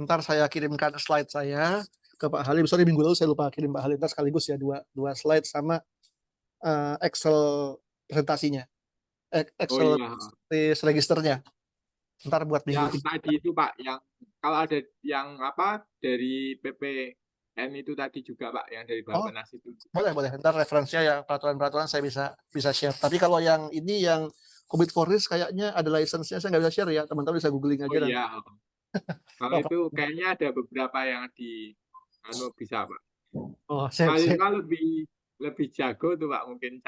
S2: Ntar saya kirimkan slide saya ke Pak Halim. Sorry, minggu lalu saya lupa kirim Pak Halim. Ntar sekaligus ya dua slide sama Excel presentasinya. Excel registernya. Ntar buat minggu
S1: Yang tadi itu Pak, yang kalau ada yang dari PPN itu tadi juga Pak, yang dari Bappenas itu.
S2: Boleh. Ntar referensinya ya peraturan-peraturan saya bisa share. Tapi kalau yang ini yang COVID for Risk kayaknya ada license-nya, saya nggak bisa share ya. Teman-teman bisa googling aja.
S1: Oh iya. Kalau itu kayaknya ada beberapa yang bisa Pak.
S2: Oh, saya
S1: lebih jago tuh Pak, mungkin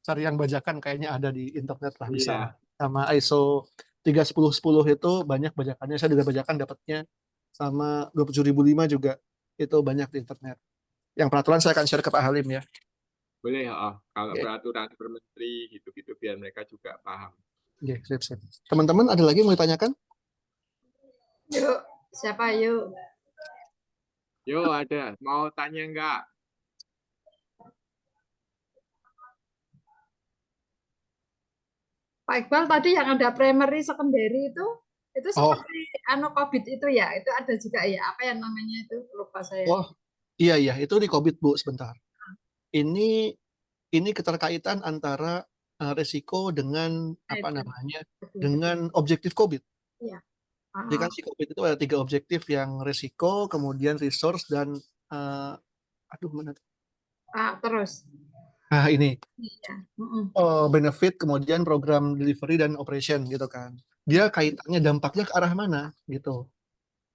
S1: cari
S2: yang bajakan kayaknya ada di internet lah bisa.
S1: Iya.
S2: Sama ISO 31010 itu banyak bajakannya. Saya juga bajakan dapatnya sama 27005 juga itu banyak di internet. Yang peraturan saya akan share ke Pak Halim ya.
S1: Boleh kalau peraturan per menteri gitu-gitu biar mereka juga paham.
S2: Oke, sip. Teman-teman ada lagi yang mau ditanyakan?
S5: Yuk, siapa yuk?
S1: Yo, ada. Mau tanya enggak?
S5: Pak Iqbal tadi yang ada primary, secondary itu seperti COVID itu ya, itu ada juga ya, apa yang namanya itu lupa saya.
S2: Oh iya itu di COVID Bu sebentar. Ini keterkaitan antara resiko dengan dengan objektif COVID.
S5: Iya.
S2: Jadi kan si COVID itu ada 3 objektif yang resiko, kemudian resource dan
S5: terus.
S2: Ini.
S5: Iya.
S2: Benefit, kemudian program delivery dan operation gitu kan. Dia kaitannya dampaknya ke arah mana gitu.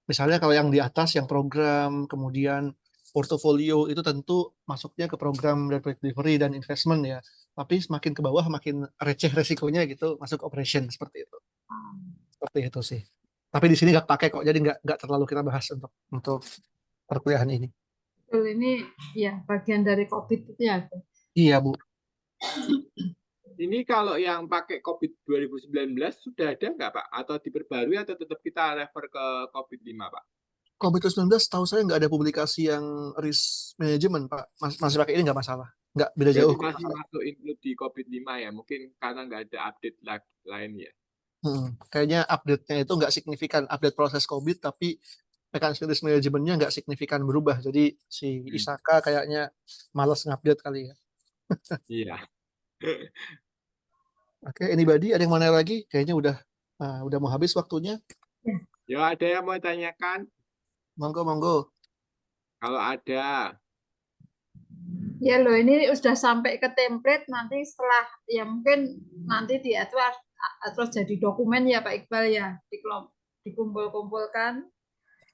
S2: Misalnya kalau yang di atas yang program, kemudian portofolio itu tentu masuknya ke program delivery dan investment ya. Tapi semakin ke bawah makin receh resikonya gitu masuk operation seperti itu. Seperti itu sih. Tapi di sini nggak pakai kok, jadi nggak terlalu kita bahas untuk perkuliahan ini.
S5: Ini ya bagian dari COVID itu ya.
S2: Iya Bu.
S1: Ini kalau yang pakai COVID 2019 sudah ada nggak Pak? Atau diperbarui atau tetap kita refer ke COVID-5 Pak?
S2: COVID-19 tahu saya nggak ada publikasi yang risk management Pak. Masih pakai ini nggak masalah. Nggak beda jauh.
S1: Masih masuk include di COVID-5 ya? Mungkin karena nggak ada update lain ya?
S2: Kayaknya update-nya itu nggak signifikan. Update proses COVID, tapi mekanisme risk manajemennya nggak signifikan berubah. Jadi si ISAKA kayaknya malas ngupdate kali ya.
S1: Iya.
S2: Oke, anybody? Ada yang mau nanya lagi? Kayaknya udah mau habis waktunya.
S1: Ya, ada yang mau tanyakan?
S2: Monggo.
S1: Kalau ada.
S5: Ya loh, ini sudah sampai ke template, nanti setelah ya mungkin nanti terus jadi dokumen ya Pak Iqbal ya, dikumpul-kumpulkan.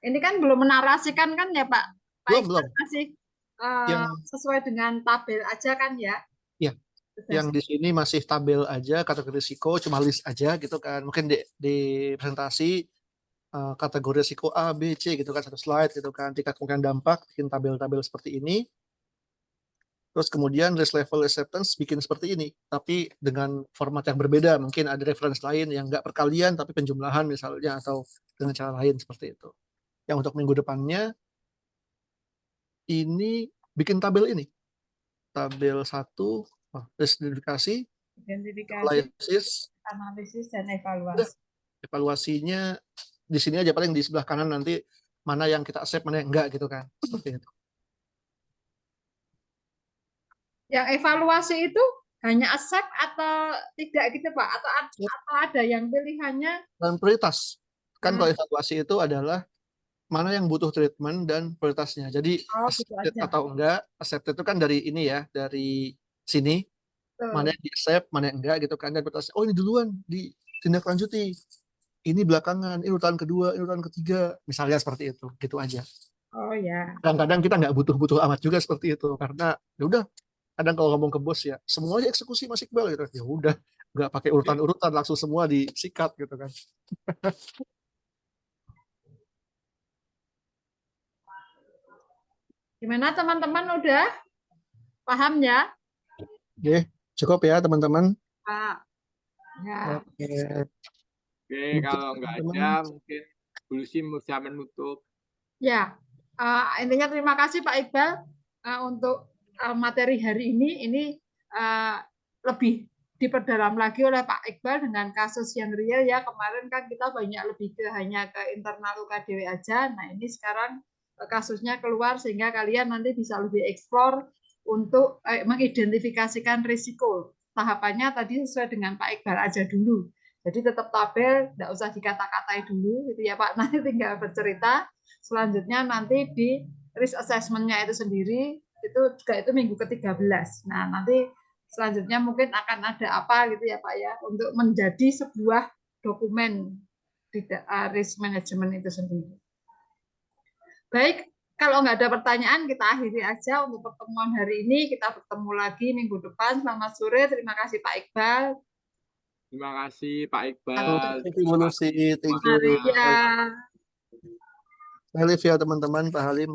S5: Ini kan belum menarasikan kan ya Pak?
S2: Belum.
S5: Masih sesuai dengan tabel aja kan ya?
S2: Iya. Yang di sini masih tabel aja, kategori risiko, cuma list aja gitu kan. Mungkin di presentasi kategori risiko A, B, C gitu kan, satu slide gitu kan. Tingkat kemungkinan dampak, bikin tabel-tabel seperti ini. Terus kemudian risk level acceptance bikin seperti ini, tapi dengan format yang berbeda. Mungkin ada reference lain yang nggak perkalian, tapi penjumlahan misalnya, atau dengan cara lain seperti itu. Yang untuk minggu depannya, ini bikin tabel ini. Tabel 1, risk identifikasi,
S5: analisis, dan evaluasi.
S2: Evaluasinya di sini aja, paling di sebelah kanan nanti mana yang kita accept, mana yang enggak gitu kan. Seperti itu.
S5: Yang evaluasi itu hanya accept atau tidak gitu Pak? Atau ada yang pilihannya?
S2: Dan prioritas. Kan kalau evaluasi itu adalah mana yang butuh treatment dan prioritasnya. Jadi
S5: Oh, gitu
S2: accepted
S5: aja.
S2: atau enggak, accepted itu kan dari ini ya, dari sini, mana yang di accept, mana yang enggak gitu kan, dan prioritasnya, oh ini duluan ditindaklanjuti, ini belakangan, ini urutan kedua, ini urutan ketiga, misalnya seperti itu, gitu aja.
S5: Oh ya.
S2: Kadang-kadang kita nggak butuh-butuh amat juga seperti itu, karena ya udah, kadang kalau ngomong ke bos ya, semuanya eksekusi Mas Iqbal gitu, ya udah, nggak pakai urutan-urutan, langsung semua disikat gitu kan.
S5: Gimana teman-teman udah paham ya?
S2: Oke, cukup ya teman-teman.
S5: Pak. Ya.
S2: Oke,
S1: Oke,
S2: Mungkin
S1: kalau nggak ada,
S2: teman-teman.
S1: mungkin Bu Lucy bisa menutup.
S5: Ya, intinya terima kasih Pak Iqbal untuk materi hari ini. Ini lebih diperdalam lagi oleh Pak Iqbal dengan kasus yang real ya. Kemarin kan kita banyak lebih ke hanya ke internal UKDW aja. Nah ini sekarang kasusnya keluar sehingga kalian nanti bisa lebih eksplor untuk mengidentifikasikan risiko. Tahapannya tadi sesuai dengan Pak Iqbal aja dulu. Jadi tetap tabel, tidak usah dikata-katai dulu gitu ya Pak. Nanti tinggal bercerita. Selanjutnya nanti di risk assessment-nya itu sendiri itu juga itu minggu ke-13. Nah, nanti selanjutnya mungkin akan ada apa gitu ya Pak ya untuk menjadi sebuah dokumen di risk management itu sendiri. Baik, kalau nggak ada pertanyaan kita akhiri aja untuk pertemuan hari ini. Kita bertemu lagi minggu depan. Selamat sore. Terima kasih Pak Iqbal.
S1: Terima kasih Pak Iqbal.
S2: Thank you Bu Lucy, thank you.
S5: Mari ya.
S2: Saya live ya teman-teman, Pak Halim.